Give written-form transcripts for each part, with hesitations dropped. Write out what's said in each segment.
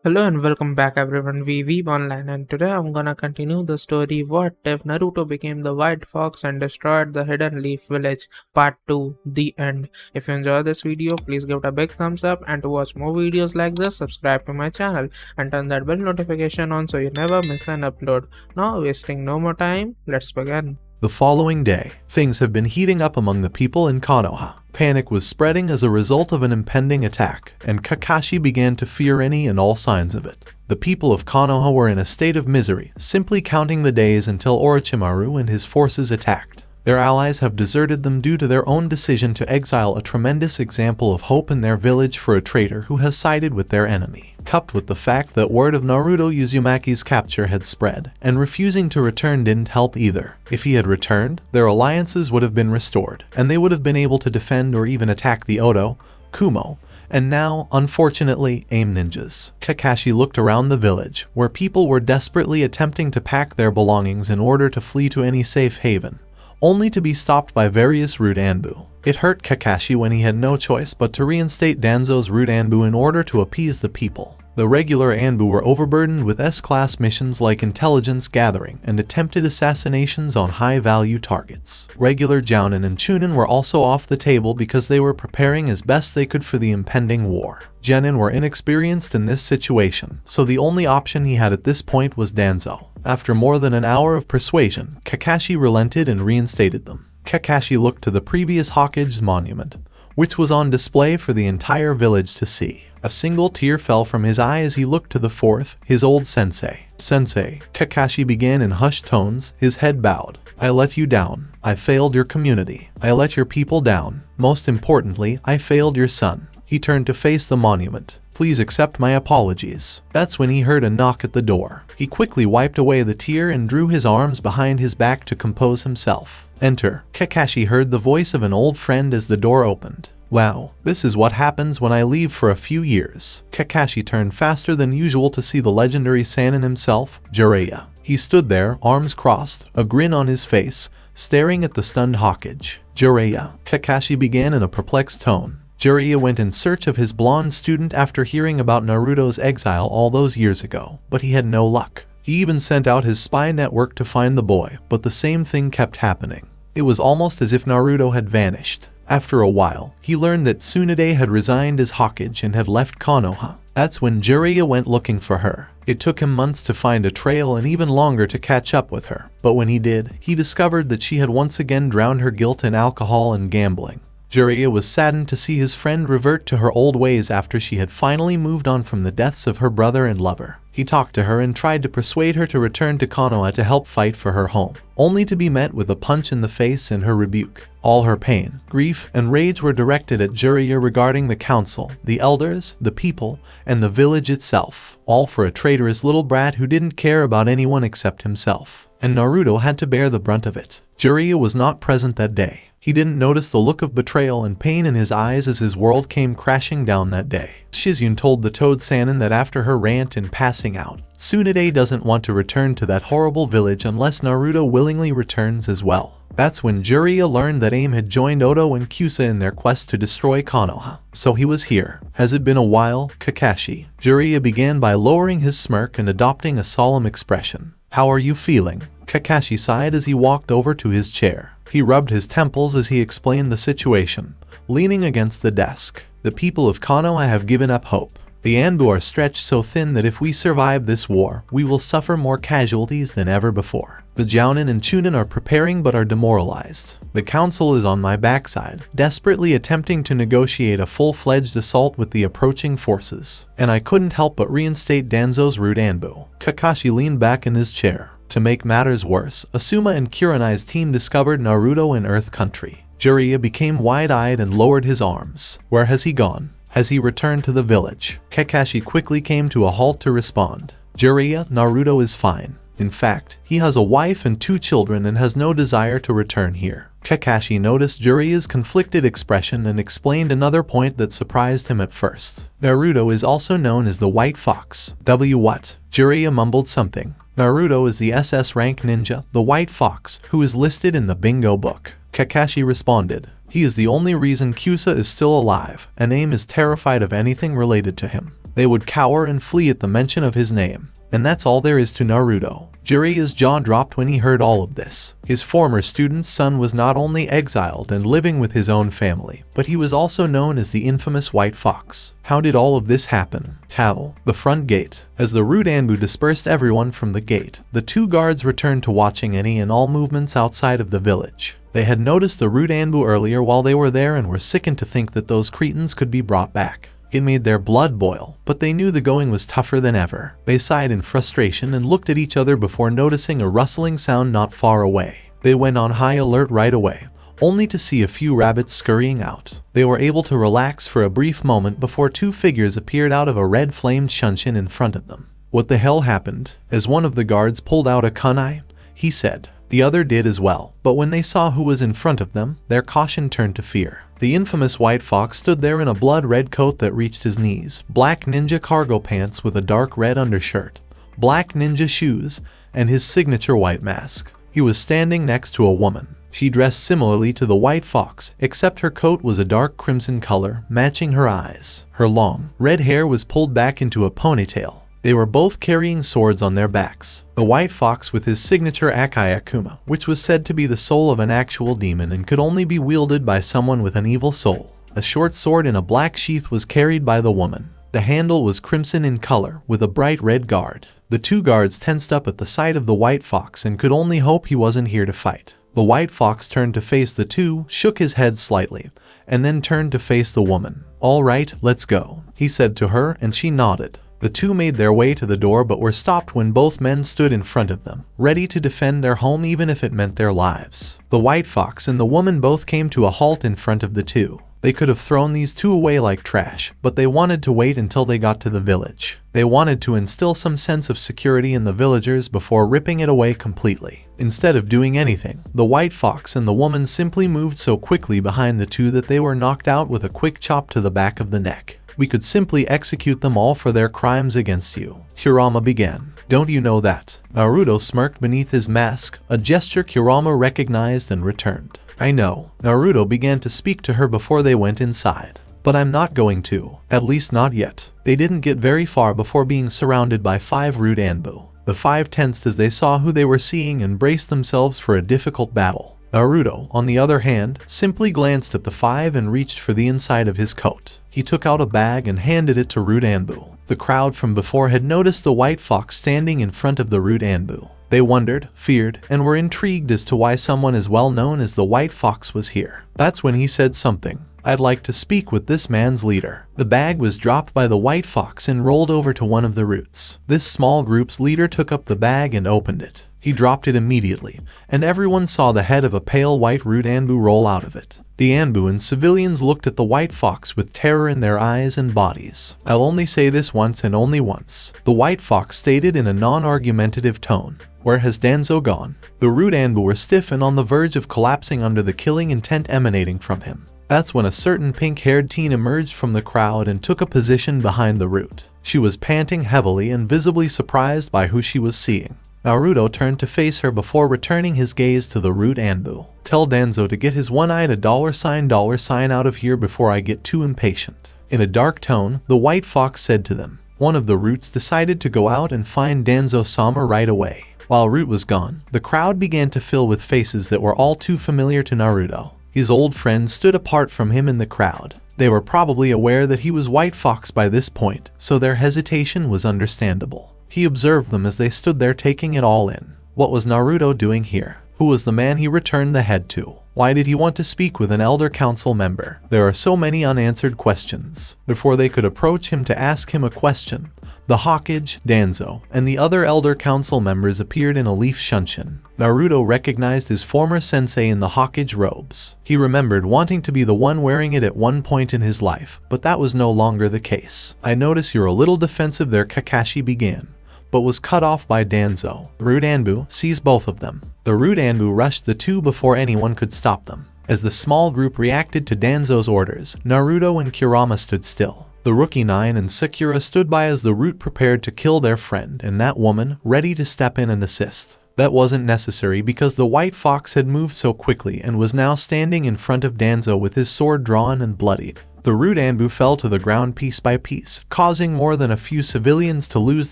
Hello and welcome back everyone, we Weeb Online, and today I'm gonna continue the story What If Naruto Became the White Fox and Destroyed the Hidden Leaf Village Part 2, The End. If you enjoyed this video, please give it a big thumbs up, and to watch more videos like this, subscribe to my channel and turn that bell notification on so you never miss an upload. Now wasting no more time, let's begin. The following day, things have been heating up among the people in Konoha. Panic was spreading as a result of an impending attack, and Kakashi began to fear any and all signs of it. The people of Konoha were in a state of misery, simply counting the days until Orochimaru and his forces attacked. Their allies have deserted them due to their own decision to exile, a tremendous example of hope in their village for a traitor who has sided with their enemy. Coupled with the fact that word of Naruto Uzumaki's capture had spread, and refusing to return didn't help either. If he had returned, their alliances would have been restored, and they would have been able to defend or even attack the Oto, Kumo, and now, unfortunately, AIM ninjas. Kakashi looked around the village, where people were desperately attempting to pack their belongings in order to flee to any safe haven, only to be stopped by various rude Anbu. It hurt Kakashi when he had no choice but to reinstate Danzo's rude Anbu in order to appease the people. The regular Anbu were overburdened with S-class missions like intelligence gathering and attempted assassinations on high-value targets. Regular Jounin and Chunin were also off the table because they were preparing as best they could for the impending war. Genin were inexperienced in this situation, so the only option he had at this point was Danzo. After more than an hour of persuasion, Kakashi relented and reinstated them. Kakashi looked to the previous Hokage's monument, which was on display for the entire village to see. A single tear fell from his eye as he looked to the fourth, his old sensei. Sensei, Kakashi began in hushed tones, his head bowed. I let you down. I failed your community. I let your people down. Most importantly, I failed your son. He turned to face the monument. Please accept my apologies. That's when he heard a knock at the door. He quickly wiped away the tear and drew his arms behind his back to compose himself. Enter. Kakashi heard the voice of an old friend as the door opened. Wow, this is what happens when I leave for a few years. Kakashi turned faster than usual to see the legendary Sannin himself, Jiraiya. He stood there, arms crossed, a grin on his face, staring at the stunned Hokage. Jiraiya. Kakashi began in a perplexed tone. Jiraiya went in search of his blonde student after hearing about Naruto's exile all those years ago, but he had no luck. He even sent out his spy network to find the boy, but the same thing kept happening. It was almost as if Naruto had vanished. After a while, he learned that Tsunade had resigned as Hokage and had left Konoha. That's when Jiraiya went looking for her. It took him months to find a trail and even longer to catch up with her, but when he did, he discovered that she had once again drowned her guilt in alcohol and gambling. Jiraiya was saddened to see his friend revert to her old ways after she had finally moved on from the deaths of her brother and lover. He talked to her and tried to persuade her to return to Konoha to help fight for her home, only to be met with a punch in the face and her rebuke. All her pain, grief, and rage were directed at Jiraiya regarding the council, the elders, the people, and the village itself, all for a traitorous little brat who didn't care about anyone except himself. And Naruto had to bear the brunt of it. Jiraiya was not present that day. He didn't notice the look of betrayal and pain in his eyes as his world came crashing down that day. Shizune told the Toad Sannin that after her rant and passing out, Tsunade doesn't want to return to that horrible village unless Naruto willingly returns as well. That's when Jiraiya learned that AIM had joined Oto and Kyusa in their quest to destroy Konoha. So he was here. Has it been a while, Kakashi? Jiraiya began by lowering his smirk and adopting a solemn expression. How are you feeling? Kakashi sighed as he walked over to his chair. He rubbed his temples as he explained the situation, leaning against the desk. The people of Konoha have given up hope. The Anbu are stretched so thin that if we survive this war, we will suffer more casualties than ever before. The Jounin and Chunin are preparing but are demoralized. The council is on my backside, desperately attempting to negotiate a full-fledged assault with the approaching forces. And I couldn't help but reinstate Danzo's rude Anbu. Kakashi leaned back in his chair. To make matters worse, Asuma and Kurenai's team discovered Naruto in Earth Country. Jiraiya became wide-eyed and lowered his arms. Where has he gone? Has he returned to the village? Kakashi quickly came to a halt to respond. Jiraiya, Naruto is fine. In fact, he has a wife and 2 children and has no desire to return here. Kakashi noticed Jiraiya's conflicted expression and explained another point that surprised him at first. Naruto is also known as the White Fox. What? Jiraiya mumbled something. Naruto is the SS rank ninja, the White Fox, who is listed in the bingo book. Kakashi responded. He is the only reason Kyusa is still alive, and AIM is terrified of anything related to him. They would cower and flee at the mention of his name. And that's all there is to Naruto. Jiraiya's jaw dropped when he heard all of this. His former student's son was not only exiled and living with his own family, but he was also known as the infamous White Fox. How did all of this happen? How? The front gate. As the rude Anbu dispersed everyone from the gate, the two guards returned to watching any and all movements outside of the village. They had noticed the rude Anbu earlier while they were there and were sickened to think that those cretins could be brought back. It made their blood boil, but they knew the going was tougher than ever. They sighed in frustration and looked at each other before noticing a rustling sound not far away. They went on high alert right away, only to see a few rabbits scurrying out. They were able to relax for a brief moment before two figures appeared out of a red-flamed shunshin in front of them. What the hell happened? As one of the guards pulled out a kunai, he said. The other did as well, but when they saw who was in front of them, their caution turned to fear. The infamous White Fox stood there in a blood-red coat that reached his knees, black ninja cargo pants with a dark red undershirt, black ninja shoes, and his signature white mask. He was standing next to a woman. She dressed similarly to the White Fox, except her coat was a dark crimson color, matching her eyes. Her long, red hair was pulled back into a ponytail. They were both carrying swords on their backs. The White Fox with his signature Akai Akuma, which was said to be the soul of an actual demon and could only be wielded by someone with an evil soul. A short sword in a black sheath was carried by the woman. The handle was crimson in color, with a bright red guard. The two guards tensed up at the sight of the White Fox and could only hope he wasn't here to fight. The White Fox turned to face the two, shook his head slightly, and then turned to face the woman. "All right, let's go," he said to her, and she nodded. The two made their way to the door but were stopped when both men stood in front of them, ready to defend their home even if it meant their lives. The White Fox and the woman both came to a halt in front of the two. They could have thrown these two away like trash, but they wanted to wait until they got to the village. They wanted to instill some sense of security in the villagers before ripping it away completely. Instead of doing anything, the White Fox and the woman simply moved so quickly behind the two that they were knocked out with a quick chop to the back of the neck. "We could simply execute them all for their crimes against you," Kurama began. "Don't you know that?" Naruto smirked beneath his mask, a gesture Kurama recognized and returned. "I know." Naruto began to speak to her before they went inside. "But I'm not going to. At least not yet." They didn't get very far before being surrounded by 5 rude Anbu. The 5 tensed as they saw who they were seeing and braced themselves for a difficult battle. Naruto, on the other hand, simply glanced at the 5 and reached for the inside of his coat. He took out a bag and handed it to rude Anbu. The crowd from before had noticed the White Fox standing in front of the rude Anbu. They wondered, feared, and were intrigued as to why someone as well known as the White Fox was here. That's when he said something. "I'd like to speak with this man's leader." The bag was dropped by the White Fox and rolled over to one of the roots. This small group's leader took up the bag and opened it. He dropped it immediately, and everyone saw the head of a pale white rude Anbu roll out of it. The Anbu and civilians looked at the White Fox with terror in their eyes and bodies. "I'll only say this once and only once," the White Fox stated in a non-argumentative tone. "Where has Danzo gone?" The rude Anbu were stiff and on the verge of collapsing under the killing intent emanating from him. That's when a certain pink-haired teen emerged from the crowd and took a position behind the root. She was panting heavily and visibly surprised by who she was seeing. Naruto turned to face her before returning his gaze to the rude Anbu. "Tell Danzo to get his one-eyed $$ out of here before I get too impatient." In a dark tone, the White Fox said to them. One of the roots decided to go out and find Danzo-sama right away. While Root was gone, the crowd began to fill with faces that were all too familiar to Naruto. His old friends stood apart from him in the crowd. They were probably aware that he was White Fox by this point, so their hesitation was understandable. He observed them as they stood there taking it all in. What was Naruto doing here? Who was the man he returned the head to? Why did he want to speak with an elder council member? There are so many unanswered questions. Before they could approach him to ask him a question, the Hokage, Danzo, and the other elder council members appeared in a leaf shunshin. Naruto recognized his former sensei in the Hokage robes. He remembered wanting to be the one wearing it at one point in his life, but that was no longer the case. "I notice you're a little defensive there," Kakashi began, but was cut off by Danzo. Rude Anbu seized both of them. The rude Anbu rushed the two before anyone could stop them. As the small group reacted to Danzo's orders, Naruto and Kurama stood still. The Rookie 9 and Sakura stood by as the root prepared to kill their friend and that woman, ready to step in and assist. That wasn't necessary because the White Fox had moved so quickly and was now standing in front of Danzo with his sword drawn and bloodied. The The rude Anbu fell to the ground piece by piece, causing more than a few civilians to lose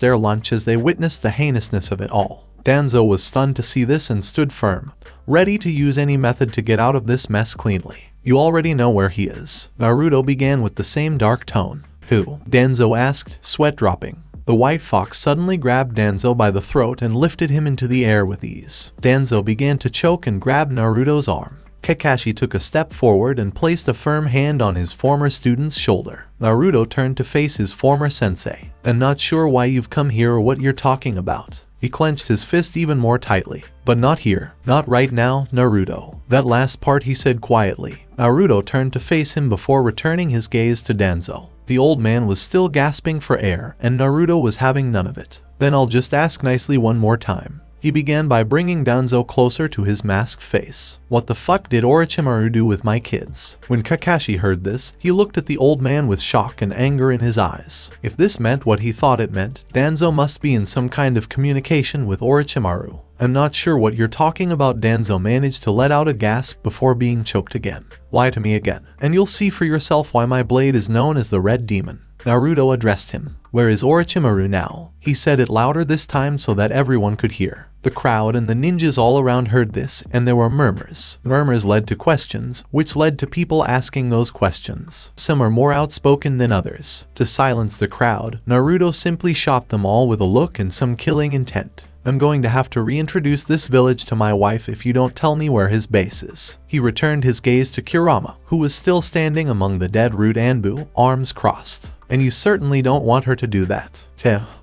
their lunch as they witnessed the heinousness of it all. Danzo was stunned to see this and stood firm, ready to use any method to get out of this mess cleanly. You already know where he is. Naruto began with the same dark tone. Who? Danzo asked, sweat dropping. The white fox suddenly grabbed Danzo by the throat and lifted him into the air with ease. Danzo began to choke and grab Naruto's arm. Kakashi took a step forward and placed a firm hand on his former student's shoulder. Naruto turned to face his former sensei. "I'm not sure why you've come here or what you're talking about." He clenched his fist even more tightly. "But not here. Not right now, Naruto." That last part he said quietly. Naruto turned to face him before returning his gaze to Danzo. The old man was still gasping for air, and Naruto was having none of it. "Then I'll just ask nicely one more time." He began by bringing Danzo closer to his masked face. "What the fuck did Orochimaru do with my kids?" When Kakashi heard this, he looked at the old man with shock and anger in his eyes. If this meant what he thought it meant, Danzo must be in some kind of communication with Orochimaru. "I'm not sure what you're talking about." Danzo managed to let out a gasp before being choked again. "Lie to me again, and you'll see for yourself why my blade is known as the Red Demon." Naruto addressed him. "Where is Orochimaru now?" He said it louder this time so that everyone could hear. The crowd and the ninjas all around heard this, and there were murmurs. Murmurs led to questions, which led to people asking those questions. Some are more outspoken than others. To silence the crowd, Naruto simply shot them all with a look and some killing intent. "I'm going to have to reintroduce this village to my wife if you don't tell me where his base is." He returned his gaze to Kurama, who was still standing among the dead rude Anbu, arms crossed. "And you certainly don't want her to do that."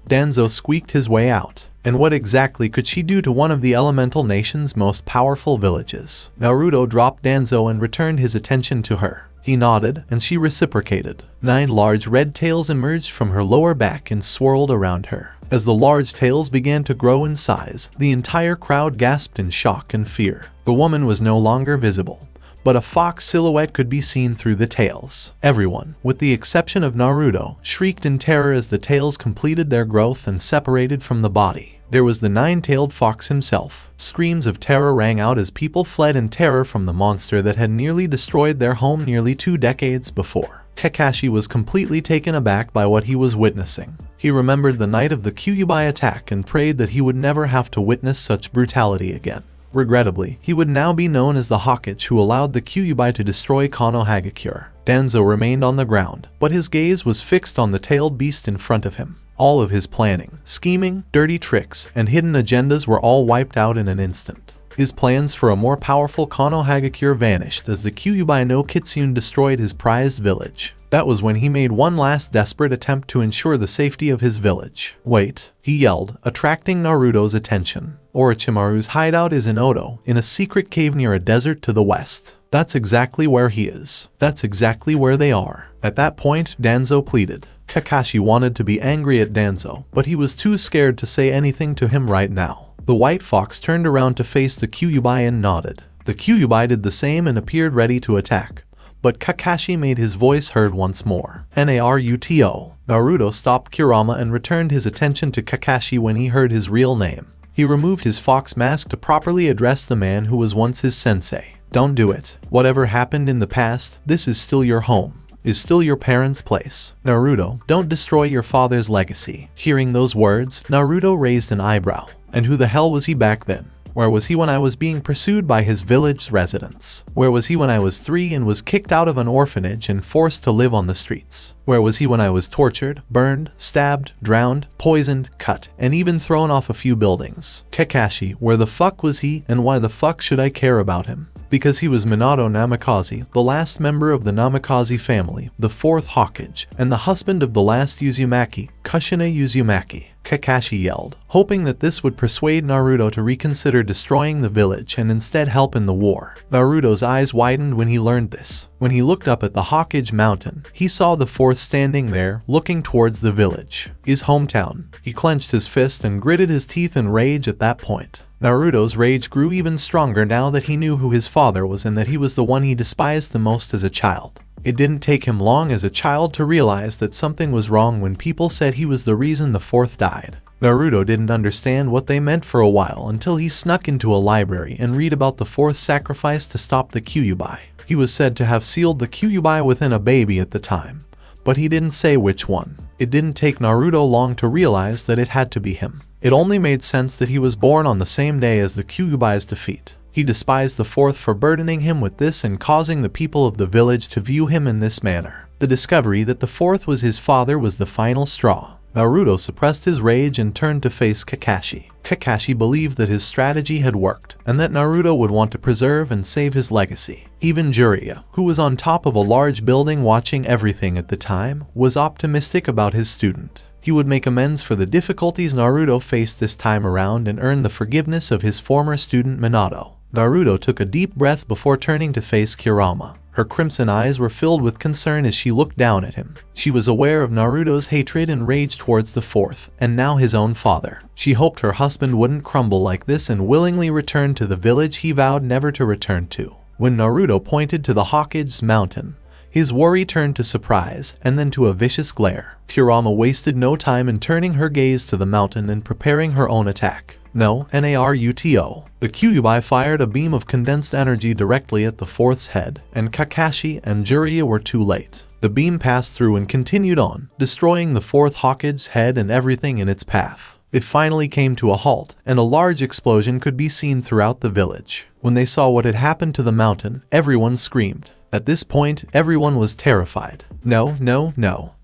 Danzo squeaked his way out. "And what exactly could she do to one of the elemental nation's most powerful villages?" Naruto dropped Danzo and returned his attention to her. He nodded, and she reciprocated. 9 large red tails emerged from her lower back and swirled around her. As the large tails began to grow in size, the entire crowd gasped in shock and fear. The woman was no longer visible, but a fox silhouette could be seen through the tails. Everyone, with the exception of Naruto, shrieked in terror as the tails completed their growth and separated from the body. There was the 9-tailed fox himself. Screams of terror rang out as people fled in terror from the monster that had nearly destroyed their home nearly 2 decades before. Kakashi was completely taken aback by what he was witnessing. He remembered the night of the Kyuubi attack and prayed that he would never have to witness such brutality again. Regrettably, he would now be known as the Hokage who allowed the Kyuubi to destroy Konoha. Danzo remained on the ground, but his gaze was fixed on the tailed beast in front of him. All of his planning, scheming, dirty tricks, and hidden agendas were all wiped out in an instant. His plans for a more powerful Konoha vanished as the Kyuubi no Kitsune destroyed his prized village. That was when he made one last desperate attempt to ensure the safety of his village. "Wait," he yelled, attracting Naruto's attention. "Orochimaru's hideout is in Oto, in a secret cave near a desert to the west. That's exactly where he is. That's exactly where they are." At that point, Danzo pleaded. Kakashi wanted to be angry at Danzo, but he was too scared to say anything to him right now. The white fox turned around to face the Kyuubi and nodded. The Kyuubi did the same and appeared ready to attack. But Kakashi made his voice heard once more. "Naruto." Naruto stopped Kurama and returned his attention to Kakashi when he heard his real name. He removed his fox mask to properly address the man who was once his sensei. "Don't do it. Whatever happened in the past, this is still your home. Is still your parents' place. Naruto, don't destroy your father's legacy." Hearing those words, Naruto raised an eyebrow. And who the hell was he back then? Where was he when I was being pursued by his village residents? Where was he when I was 3 and was kicked out of an orphanage and forced to live on the streets? Where was he when I was tortured, burned, stabbed, drowned, poisoned, cut, and even thrown off a few buildings? Kakashi, where the fuck was he, and why the fuck should I care about him? Because he was Minato Namikaze, the last member of the Namikaze family, the 4th Hokage, and the husband of the last Uzumaki, Kushina Uzumaki. Kakashi yelled, hoping that this would persuade Naruto to reconsider destroying the village and instead help in the war. Naruto's eyes widened when he learned this. When he looked up at the Hokage mountain, he saw the 4th standing there, looking towards the village. His hometown. He clenched his fist and gritted his teeth in rage at that point. Naruto's rage grew even stronger now that he knew who his father was and that he was the one he despised the most as a child. It didn't take him long as a child to realize that something was wrong when people said he was the reason the 4th died. Naruto didn't understand what they meant for a while until he snuck into a library and read about the 4th sacrifice to stop the Kyuubi. He was said to have sealed the Kyuubi within a baby at the time, but he didn't say which one. It didn't take Naruto long to realize that it had to be him. It only made sense that he was born on the same day as the Kyuubi's defeat. He despised the fourth for burdening him with this and causing the people of the village to view him in this manner. The discovery that the fourth was his father was the final straw. Naruto suppressed his rage and turned to face Kakashi. Kakashi believed that his strategy had worked, and that Naruto would want to preserve and save his legacy. Even Jiraiya, who was on top of a large building watching everything at the time, was optimistic about his student. He would make amends for the difficulties Naruto faced this time around and earn the forgiveness of his former student Minato. Naruto took a deep breath before turning to face Kurama. Her crimson eyes were filled with concern as she looked down at him. She was aware of Naruto's hatred and rage towards the fourth, and now his own father. She hoped her husband wouldn't crumble like this and willingly return to the village he vowed never to return to. When Naruto pointed to the Hokage's mountain, his worry turned to surprise, and then to a vicious glare. Kurama wasted no time in turning her gaze to the mountain and preparing her own attack. No, Naruto. The Kyuubi fired a beam of condensed energy directly at the fourth's head, and Kakashi and Jiraiya were too late. The beam passed through and continued on, destroying the fourth Hokage's head and everything in its path. It finally came to a halt, and a large explosion could be seen throughout the village. When they saw what had happened to the mountain, everyone screamed. At this point, everyone was terrified. No,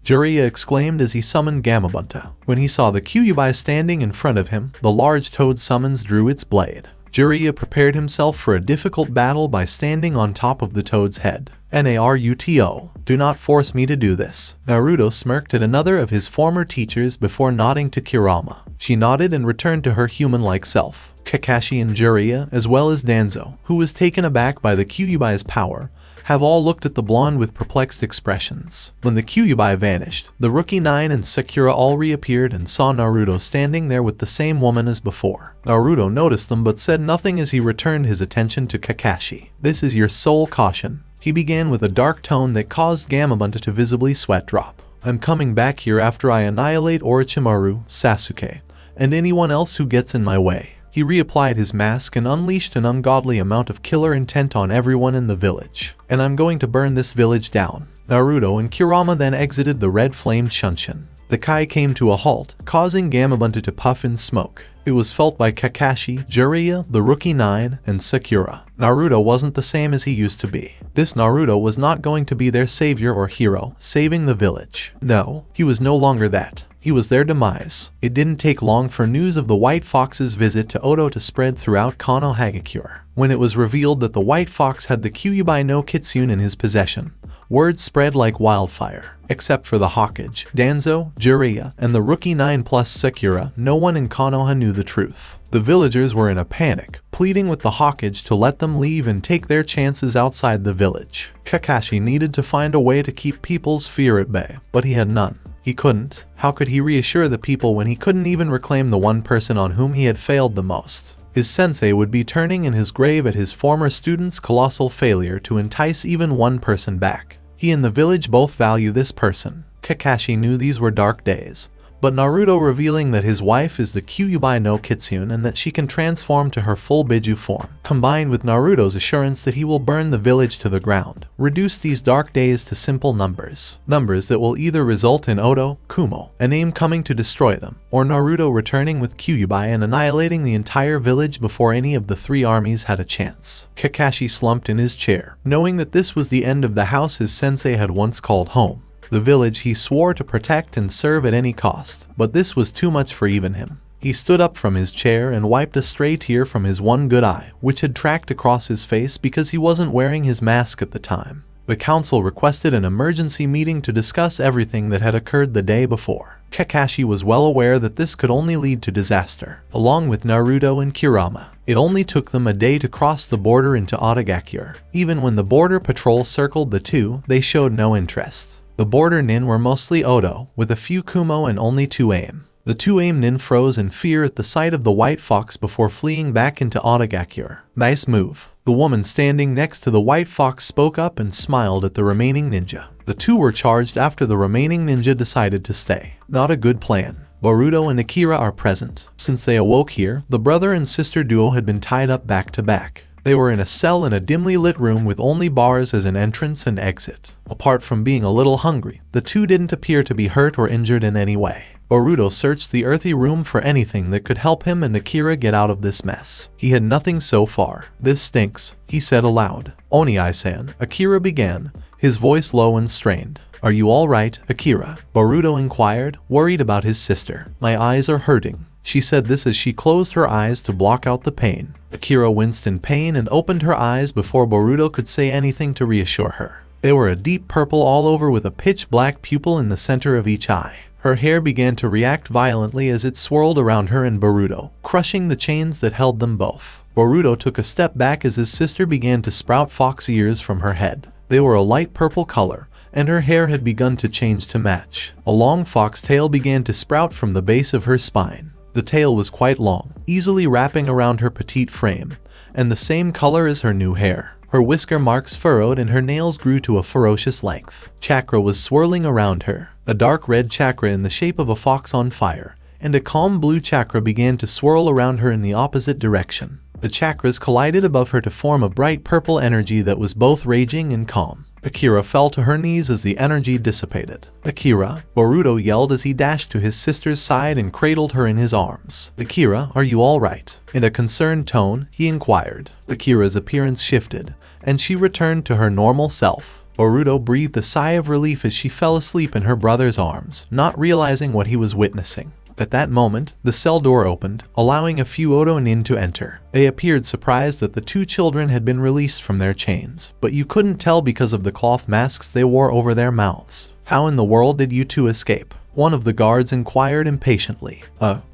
Jiraiya exclaimed as he summoned Gamabunta. When he saw the Kyuubi standing in front of him, the large toad summons drew its blade. Jiraiya prepared himself for a difficult battle by standing on top of the toad's head. Naruto, do not force me to do this. Naruto smirked at another of his former teachers before nodding to Kurama. She nodded and returned to her human-like self. Kakashi and Jiraiya, as well as Danzo, who was taken aback by the Kyuubi's power, have all looked at the blonde with perplexed expressions. When the Kyuubi vanished, the Rookie 9 and Sakura all reappeared and saw Naruto standing there with the same woman as before. Naruto noticed them but said nothing as he returned his attention to Kakashi. This is your sole caution. He began with a dark tone that caused Gamabunta to visibly sweat drop. I'm coming back here after I annihilate Orochimaru, Sasuke, and anyone else who gets in my way. He reapplied his mask and unleashed an ungodly amount of killer intent on everyone in the village. And I'm going to burn this village down. Naruto and Kurama then exited the red-flamed Shunshin. The Kai came to a halt, causing Gamabunta to puff in smoke. It was felt by Kakashi, Jiraiya, the Rookie 9, and Sakura. Naruto wasn't the same as he used to be. This Naruto was not going to be their savior or hero, saving the village. No, he was no longer that. He was their demise. It didn't take long for news of the White Fox's visit to Oto to spread throughout Konoha. When it was revealed that the White Fox had the Kyuubi no Kitsune in his possession, word spread like wildfire. Except for the Hokage, Danzo, Jiraiya, and the Rookie 9 plus Sakura, no one in Konoha knew the truth. The villagers were in a panic, pleading with the Hokage to let them leave and take their chances outside the village. Kakashi needed to find a way to keep people's fear at bay, but he had none. He couldn't. How could he reassure the people when he couldn't even reclaim the one person on whom he had failed the most? His sensei would be turning in his grave at his former student's colossal failure to entice even one person back. He and the village both value this person. Kakashi knew these were dark days, but Naruto revealing that his wife is the Kyuubi no Kitsune and that she can transform to her full Biju form, combined with Naruto's assurance that he will burn the village to the ground, reduce these dark days to simple numbers. Numbers that will either result in Oto, Kumo, a name coming to destroy them, or Naruto returning with Kyuubi and annihilating the entire village before any of the three armies had a chance. Kakashi slumped in his chair, knowing that this was the end of the house his sensei had once called home. The village he swore to protect and serve at any cost, but this was too much for even him. He stood up from his chair and wiped a stray tear from his one good eye, which had tracked across his face because he wasn't wearing his mask at the time. The council requested an emergency meeting to discuss everything that had occurred the day before. Kakashi was well aware that this could only lead to disaster, along with Naruto and Kurama. It only took them a day to cross the border into Otagakure. Even when the border patrol circled the two, they showed no interest. The border nin were mostly Oto, with a few Kumo and only 2 AIM. The 2 AIM nin froze in fear at the sight of the White Fox before fleeing back into Otagakure. Nice move. The woman standing next to the White Fox spoke up and smiled at the remaining ninja. The two were charged after the remaining ninja decided to stay. Not a good plan. Boruto and Akira are present. Since they awoke here, the brother and sister duo had been tied up back to back. They were in a cell in a dimly lit room with only bars as an entrance and exit. Apart from being a little hungry, the two didn't appear to be hurt or injured in any way. Boruto searched the earthy room for anything that could help him and Akira get out of this mess. He had nothing so far. "This stinks," he said aloud. "Oni-san," Akira began, his voice low and strained. "Are you all right, Akira?" Boruto inquired, worried about his sister. "My eyes are hurting." She said this as she closed her eyes to block out the pain. Akira winced in pain and opened her eyes before Boruto could say anything to reassure her. They were a deep purple all over with a pitch-black pupil in the center of each eye. Her hair began to react violently as it swirled around her and Boruto, crushing the chains that held them both. Boruto took a step back as his sister began to sprout fox ears from her head. They were a light purple color, and her hair had begun to change to match. A long fox tail began to sprout from the base of her spine. The tail was quite long, easily wrapping around her petite frame, and the same color as her new hair. Her whisker marks furrowed and her nails grew to a ferocious length. Chakra was swirling around her, a dark red chakra in the shape of a fox on fire, and a calm blue chakra began to swirl around her in the opposite direction. The chakras collided above her to form a bright purple energy that was both raging and calm. Akira fell to her knees as the energy dissipated. "Akira," Boruto yelled as he dashed to his sister's side and cradled her in his arms. "Akira, are you all right?" In a concerned tone, he inquired. Akira's appearance shifted, and she returned to her normal self. Boruto breathed a sigh of relief as she fell asleep in her brother's arms, not realizing what he was witnessing. At that moment, the cell door opened, allowing a few Oto nin to enter. They appeared surprised that the two children had been released from their chains, but you couldn't tell because of the cloth masks they wore over their mouths. "How in the world did you two escape?" one of the guards inquired impatiently.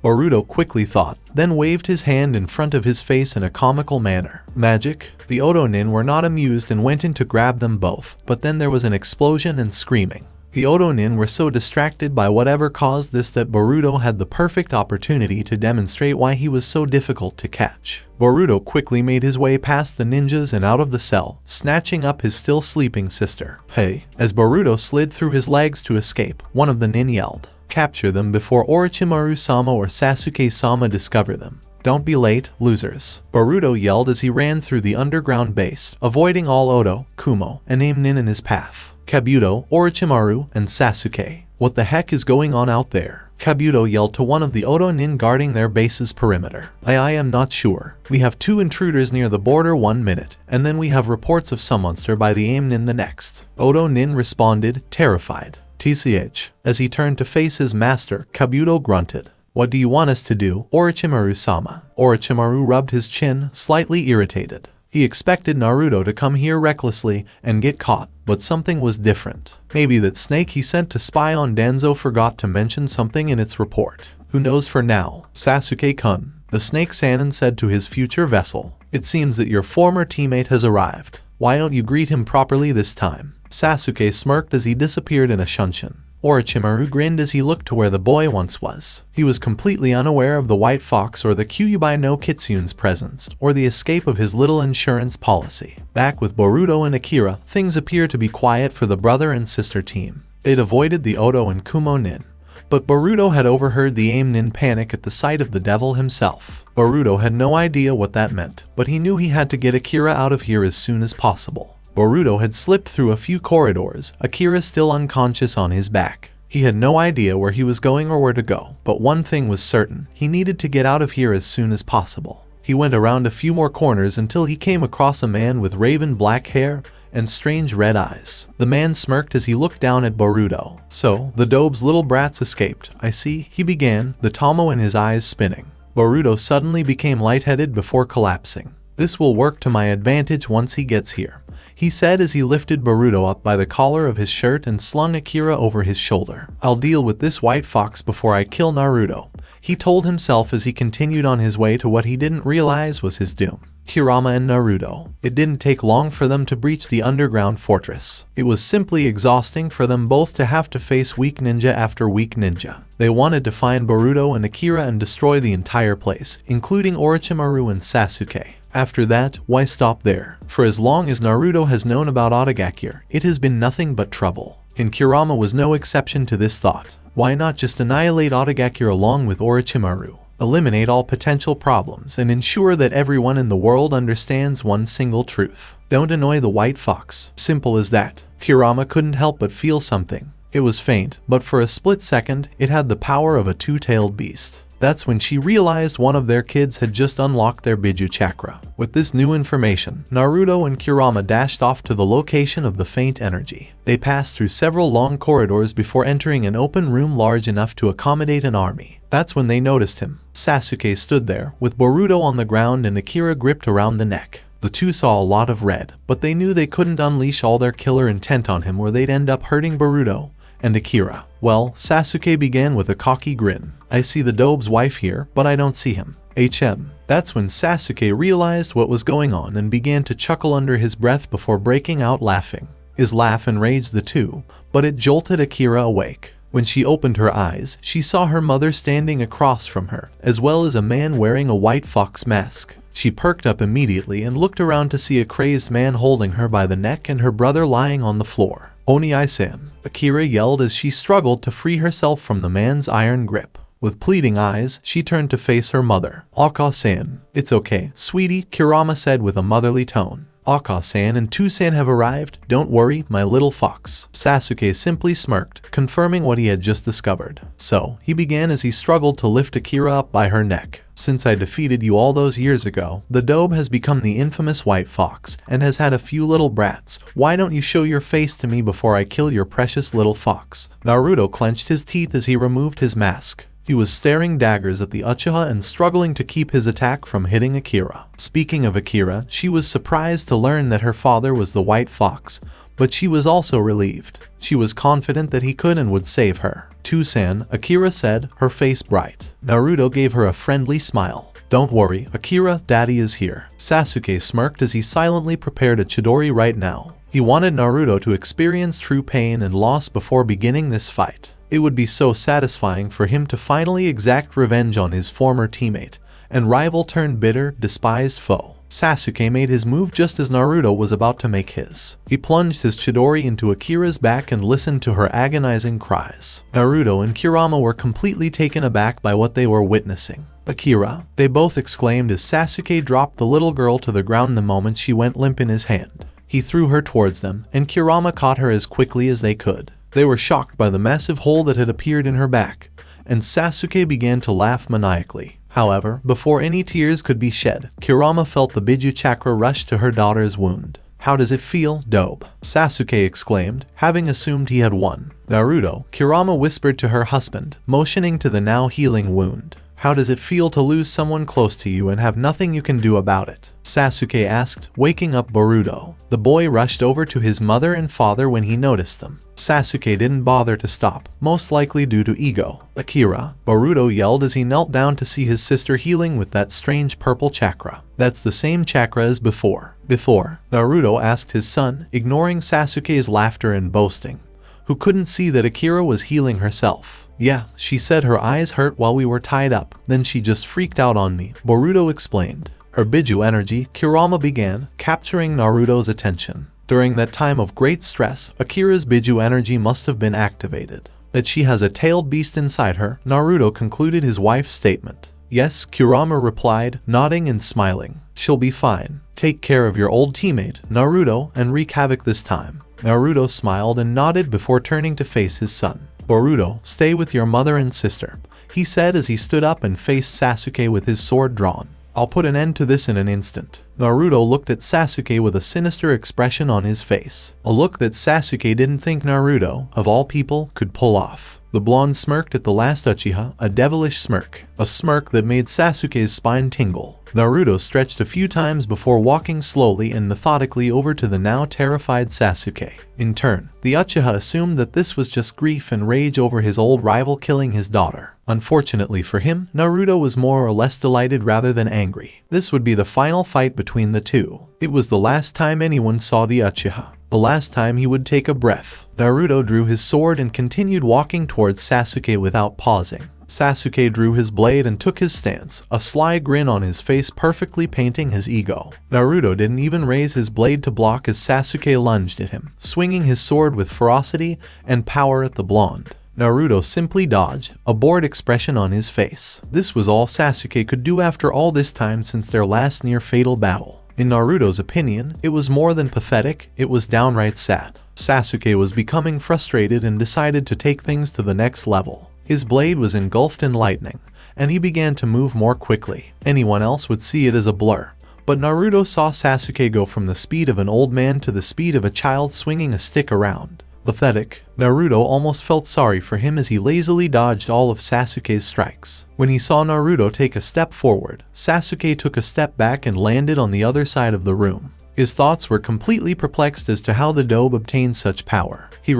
Boruto quickly thought, then waved his hand in front of his face in a comical manner. "Magic?" The Oto nin were not amused and went in to grab them both, but then there was an explosion and screaming. The Oto nin were so distracted by whatever caused this that Boruto had the perfect opportunity to demonstrate why he was so difficult to catch. Boruto quickly made his way past the ninjas and out of the cell, snatching up his still sleeping sister. "Hey!" As Boruto slid through his legs to escape, one of the nin yelled. "Capture them before Orochimaru-sama or Sasuke-sama discover them. Don't be late, losers." Boruto yelled as he ran through the underground base, avoiding all Oto, Kumo, and Aim Nin in his path. Kabuto, Orochimaru, and Sasuke. "What the heck is going on out there?" Kabuto yelled to one of the Oto nin guarding their base's perimeter. I am not sure. We have 2 intruders near the border 1 minute, and then we have reports of some monster by the Aim Nin the next. Oto nin responded, terrified. "TCH." As he turned to face his master, Kabuto grunted. "What do you want us to do, Orochimaru-sama?" Orochimaru rubbed his chin, slightly irritated. He expected Naruto to come here recklessly and get caught, but something was different. Maybe that snake he sent to spy on Danzo forgot to mention something in its report. Who knows for now? "Sasuke-kun," the snake Sannin said to his future vessel. "It seems that your former teammate has arrived. Why don't you greet him properly this time?" Sasuke smirked as he disappeared in a shunshin. Orochimaru grinned as he looked to where the boy once was. He was completely unaware of the White Fox or the Kyuubi no Kitsune's presence, or the escape of his little insurance policy. Back with Boruto and Akira, things appear to be quiet for the brother and sister team. They'd avoided the Oto and Kumo nin, but Boruto had overheard the Aim Nin panic at the sight of the devil himself. Boruto had no idea what that meant, but he knew he had to get Akira out of here as soon as possible. Boruto had slipped through a few corridors, Akira still unconscious on his back. He had no idea where he was going or where to go, but one thing was certain, he needed to get out of here as soon as possible. He went around a few more corners until he came across a man with raven black hair and strange red eyes. The man smirked as he looked down at Boruto. "So, the Dobe's little brats escaped, I see," he began, the Tomo in his eyes spinning. Boruto suddenly became lightheaded before collapsing. "This will work to my advantage once he gets here," he said as he lifted Boruto up by the collar of his shirt and slung Akira over his shoulder. "I'll deal with this White Fox before I kill Naruto," he told himself as he continued on his way to what he didn't realize was his doom. Kurama and Naruto. It didn't take long for them to breach the underground fortress. It was simply exhausting for them both to have to face weak ninja after weak ninja. They wanted to find Boruto and Akira and destroy the entire place, including Orochimaru and Sasuke. After that, why stop there? For as long as Naruto has known about Otogakure, it has been nothing but trouble. And Kurama was no exception to this thought. Why not just annihilate Otogakure along with Orochimaru? eliminate all potential problems, and ensure that everyone in the world understands one single truth. Don't annoy the white fox. Simple as that. Kurama couldn't help but feel something. It was faint, but for a split second, it had the power of a two-tailed beast. That's when she realized one of their kids had just unlocked their Biju chakra. With this new information, Naruto and Kurama dashed off to the location of the faint energy. They passed through several long corridors before entering an open room large enough to accommodate an army. That's when they noticed him. Sasuke stood there, with Boruto on the ground and Akira gripped around the neck. The two saw a lot of red, but they knew they couldn't unleash all their killer intent on him or they'd end up hurting Boruto and Akira. Well, Sasuke began with a cocky grin. I see the Dobe's wife here, but I don't see him. That's when Sasuke realized what was going on and began to chuckle under his breath before breaking out laughing. His laugh enraged the two, but it jolted Akira awake. When she opened her eyes, she saw her mother standing across from her, as well as a man wearing a white fox mask. She perked up immediately and looked around to see a crazed man holding her by the neck and her brother lying on the floor. "Oni-san," Akira yelled as she struggled to free herself from the man's iron grip. With pleading eyes, she turned to face her mother. "Aka-san, it's okay, sweetie," Kurama said with a motherly tone. "Aka-san and Two-san have arrived. Don't worry, my little fox." Sasuke simply smirked, confirming what he had just discovered. So, he began as he struggled to lift Akira up by her neck. "Since I defeated you all those years ago, the Dobe has become the infamous white fox, and has had a few little brats. Why don't you show your face to me before I kill your precious little fox?" Naruto clenched his teeth as he removed his mask. He was staring daggers at the Uchiha and struggling to keep his attack from hitting Akira. Speaking of Akira, she was surprised to learn that her father was the White Fox, but she was also relieved. She was confident that he could and would save her. "Two-san," Akira said, her face bright. Naruto gave her a friendly smile. "Don't worry, Akira, Daddy is here." Sasuke smirked as he silently prepared a Chidori right now. He wanted Naruto to experience true pain and loss before beginning this fight. It would be so satisfying for him to finally exact revenge on his former teammate and rival turned bitter, despised foe. Sasuke made his move just as Naruto was about to make his. He plunged his Chidori into Akira's back and listened to her agonizing cries. Naruto and Kurama were completely taken aback by what they were witnessing. "Akira," they both exclaimed as Sasuke dropped the little girl to the ground the moment she went limp in his hand. He threw her towards them, and Kurama caught her as quickly as they could. They were shocked by the massive hole that had appeared in her back, and Sasuke began to laugh maniacally. However, before any tears could be shed, Kurama felt the Biju chakra rush to her daughter's wound. "How does it feel, Dobe?" Sasuke exclaimed, having assumed he had won. "Naruto," Kurama whispered to her husband, motioning to the now healing wound. "How does it feel to lose someone close to you and have nothing you can do about it?" Sasuke asked, waking up Boruto. The boy rushed over to his mother and father when he noticed them. Sasuke didn't bother to stop, most likely due to ego. "Akira," Boruto yelled as he knelt down to see his sister healing with that strange purple chakra. "That's the same chakra as before." Naruto asked his son, ignoring Sasuke's laughter and boasting, who couldn't see that Akira was healing herself. "Yeah," she said, her eyes hurt while we were tied up, then she just freaked out on me, Boruto explained. Her Biju energy, Kurama began, capturing Naruto's attention. During that time of great stress, Akira's Biju energy must have been activated. That she has a tailed beast inside her, Naruto concluded his wife's statement. "Yes," Kurama replied, nodding and smiling. "She'll be fine. Take care of your old teammate, Naruto, and wreak havoc this time." Naruto smiled and nodded before turning to face his son. "Boruto, stay with your mother and sister," he said as he stood up and faced Sasuke with his sword drawn. "I'll put an end to this in an instant." Naruto looked at Sasuke with a sinister expression on his face. A look that Sasuke didn't think Naruto, of all people, could pull off. The blonde smirked at the last Uchiha, a devilish smirk. A smirk that made Sasuke's spine tingle. Naruto stretched a few times before walking slowly and methodically over to the now terrified Sasuke. In turn, the Uchiha assumed that this was just grief and rage over his old rival killing his daughter. Unfortunately for him, Naruto was more or less delighted rather than angry. This would be the final fight between the two. It was the last time anyone saw the Uchiha. The last time he would take a breath. Naruto drew his sword and continued walking towards Sasuke without pausing. Sasuke drew his blade and took his stance, a sly grin on his face perfectly painting his ego. Naruto didn't even raise his blade to block as Sasuke lunged at him, swinging his sword with ferocity and power at the blonde. Naruto simply dodged, a bored expression on his face. This was all Sasuke could do after all this time since their last near-fatal battle. In Naruto's opinion, it was more than pathetic, it was downright sad. Sasuke was becoming frustrated and decided to take things to the next level. His blade was engulfed in lightning, and he began to move more quickly. Anyone else would see it as a blur. But Naruto saw Sasuke go from the speed of an old man to the speed of a child swinging a stick around. Pathetic, Naruto almost felt sorry for him as he lazily dodged all of Sasuke's strikes. When he saw Naruto take a step forward, Sasuke took a step back and landed on the other side of the room. His thoughts were completely perplexed as to how the dobe obtained such power. He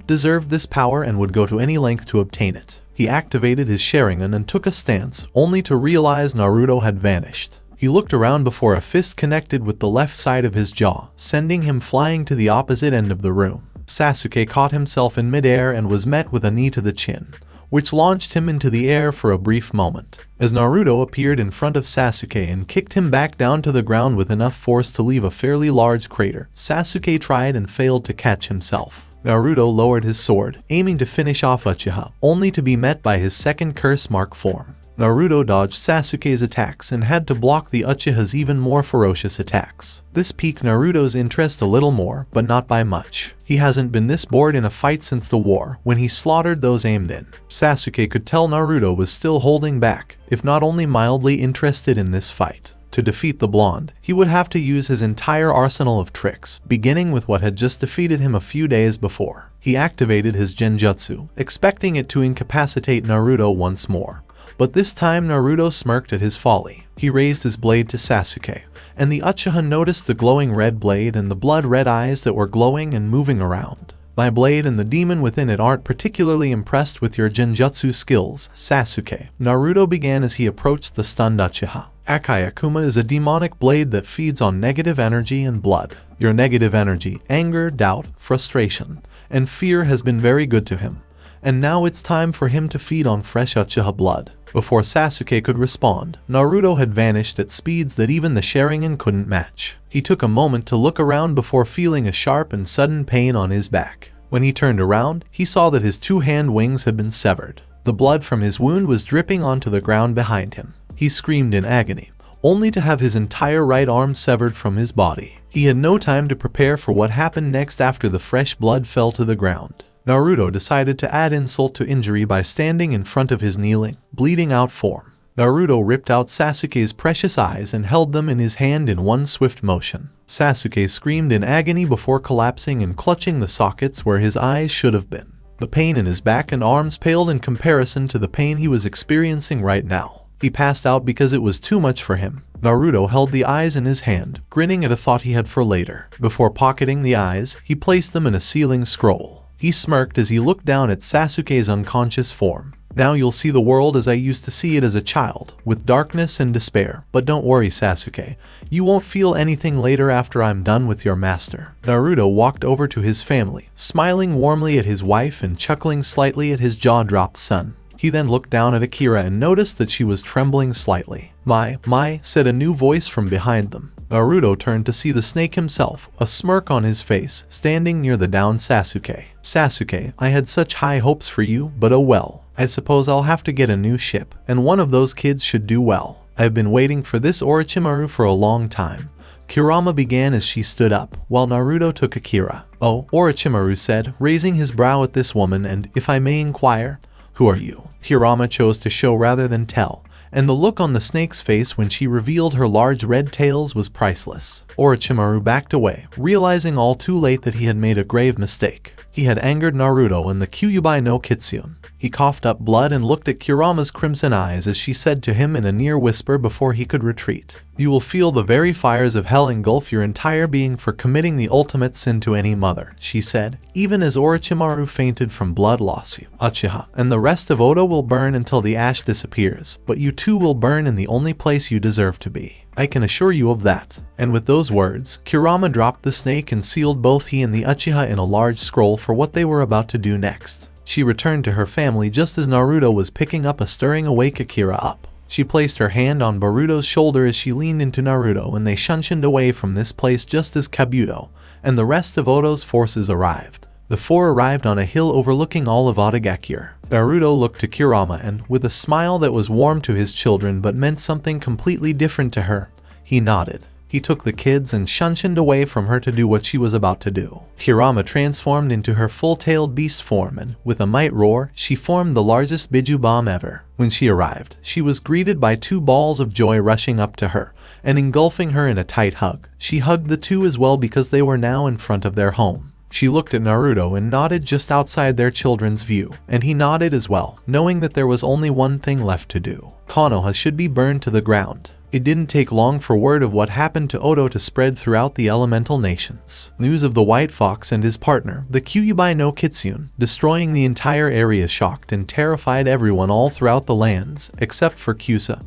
deserved this power and would go to any length to obtain it. He activated his Sharingan and took a stance, only to realize Naruto had vanished. He looked around before a fist connected with the left side of his jaw, sending him flying to the opposite end of the room. Sasuke caught himself in midair and was met with a knee to the chin, which launched him into the air for a brief moment. As Naruto appeared in front of Sasuke and kicked him back down to the ground with enough force to leave a fairly large crater, Sasuke tried and failed to catch himself. Naruto lowered his sword, aiming to finish off Uchiha, only to be met by his second curse mark form. Naruto dodged Sasuke's attacks and had to block the Uchiha's even more ferocious attacks. This piqued Naruto's interest a little more, but not by much. He hasn't been this bored in a fight since the war, when he slaughtered those aimed in. Sasuke could tell Naruto was still holding back, if not only mildly interested in this fight. To defeat the blonde, he would have to use his entire arsenal of tricks, beginning with what had just defeated him a few days before. He activated his genjutsu, expecting it to incapacitate Naruto once more. But this time Naruto smirked at his folly. He raised his blade to Sasuke, and the Uchiha noticed the glowing red blade and the blood-red eyes that were glowing and moving around. My blade and the demon within it aren't particularly impressed with your genjutsu skills, Sasuke. Naruto began as he approached the stunned Uchiha. Akai Akuma is a demonic blade that feeds on negative energy and blood. Your negative energy, anger, doubt, frustration, and fear has been very good to him. And now it's time for him to feed on fresh Uchiha blood. Before Sasuke could respond, Naruto had vanished at speeds that even the Sharingan couldn't match. He took a moment to look around before feeling a sharp and sudden pain on his back. When he turned around, he saw that his two hand wings had been severed. The blood from his wound was dripping onto the ground behind him. He screamed in agony, only to have his entire right arm severed from his body. He had no time to prepare for what happened next after the fresh blood fell to the ground. Naruto decided to add insult to injury by standing in front of his kneeling, bleeding out form. Naruto ripped out Sasuke's precious eyes and held them in his hand in one swift motion. Sasuke screamed in agony before collapsing and clutching the sockets where his eyes should have been. The pain in his back and arms paled in comparison to the pain he was experiencing right now. He passed out because it was too much for him. Naruto held the eyes in his hand, grinning at a thought he had for later. Before pocketing the eyes, he placed them in a sealing scroll. He smirked as he looked down at Sasuke's unconscious form. Now you'll see the world as I used to see it as a child, with darkness and despair. But don't worry, Sasuke. You won't feel anything later after I'm done with your master. Naruto walked over to his family, smiling warmly at his wife and chuckling slightly at his jaw-dropped son. He then looked down at Akira and noticed that she was trembling slightly. My, said a new voice from behind them. Naruto turned to see the snake himself, a smirk on his face, standing near the downed Sasuke. Sasuke, I had such high hopes for you, but oh well. I suppose I'll have to get a new ship, and one of those kids should do well. I've been waiting for this Orochimaru for a long time. Kurama began as she stood up, while Naruto took Akira. Oh, Orochimaru said, raising his brow at this woman, and if I may inquire, who are you? Kurama chose to show rather than tell, and the look on the snake's face when she revealed her large red tails was priceless. Orochimaru backed away, realizing all too late that he had made a grave mistake. He had angered Naruto in the Kyuubi no Kitsune. He coughed up blood and looked at Kurama's crimson eyes as she said to him in a near whisper before he could retreat. You will feel the very fires of hell engulf your entire being for committing the ultimate sin to any mother, she said, even as Orochimaru fainted from blood loss. You, Uchiha, and the rest of Oda will burn until the ash disappears, but you too will burn in the only place you deserve to be. I can assure you of that. And with those words, Kurama dropped the snake and sealed both he and the Uchiha in a large scroll for what they were about to do next. She returned to her family just as Naruto was picking up a stirring awake Akira up. She placed her hand on Boruto's shoulder as she leaned into Naruto and they shunshined away from this place just as Kabuto and the rest of Odo's forces arrived. The four arrived on a hill overlooking all of Odagakure. Naruto looked to Kurama and, with a smile that was warm to his children but meant something completely different to her, he nodded. He took the kids and shunshined away from her to do what she was about to do. Kurama transformed into her full-tailed beast form and, with a might roar, she formed the largest Biju bomb ever. When she arrived, she was greeted by two balls of joy rushing up to her and engulfing her in a tight hug. She hugged the two as well because they were now in front of their home. She looked at Naruto and nodded just outside their children's view, and he nodded as well, knowing that there was only one thing left to do. Konoha should be burned to the ground. It didn't take long for word of what happened to Odo to spread throughout the elemental nations. News of the White Fox and his partner, the Kyuubi no Kitsune, destroying the entire area shocked and terrified everyone all throughout the lands, except for Kyusa,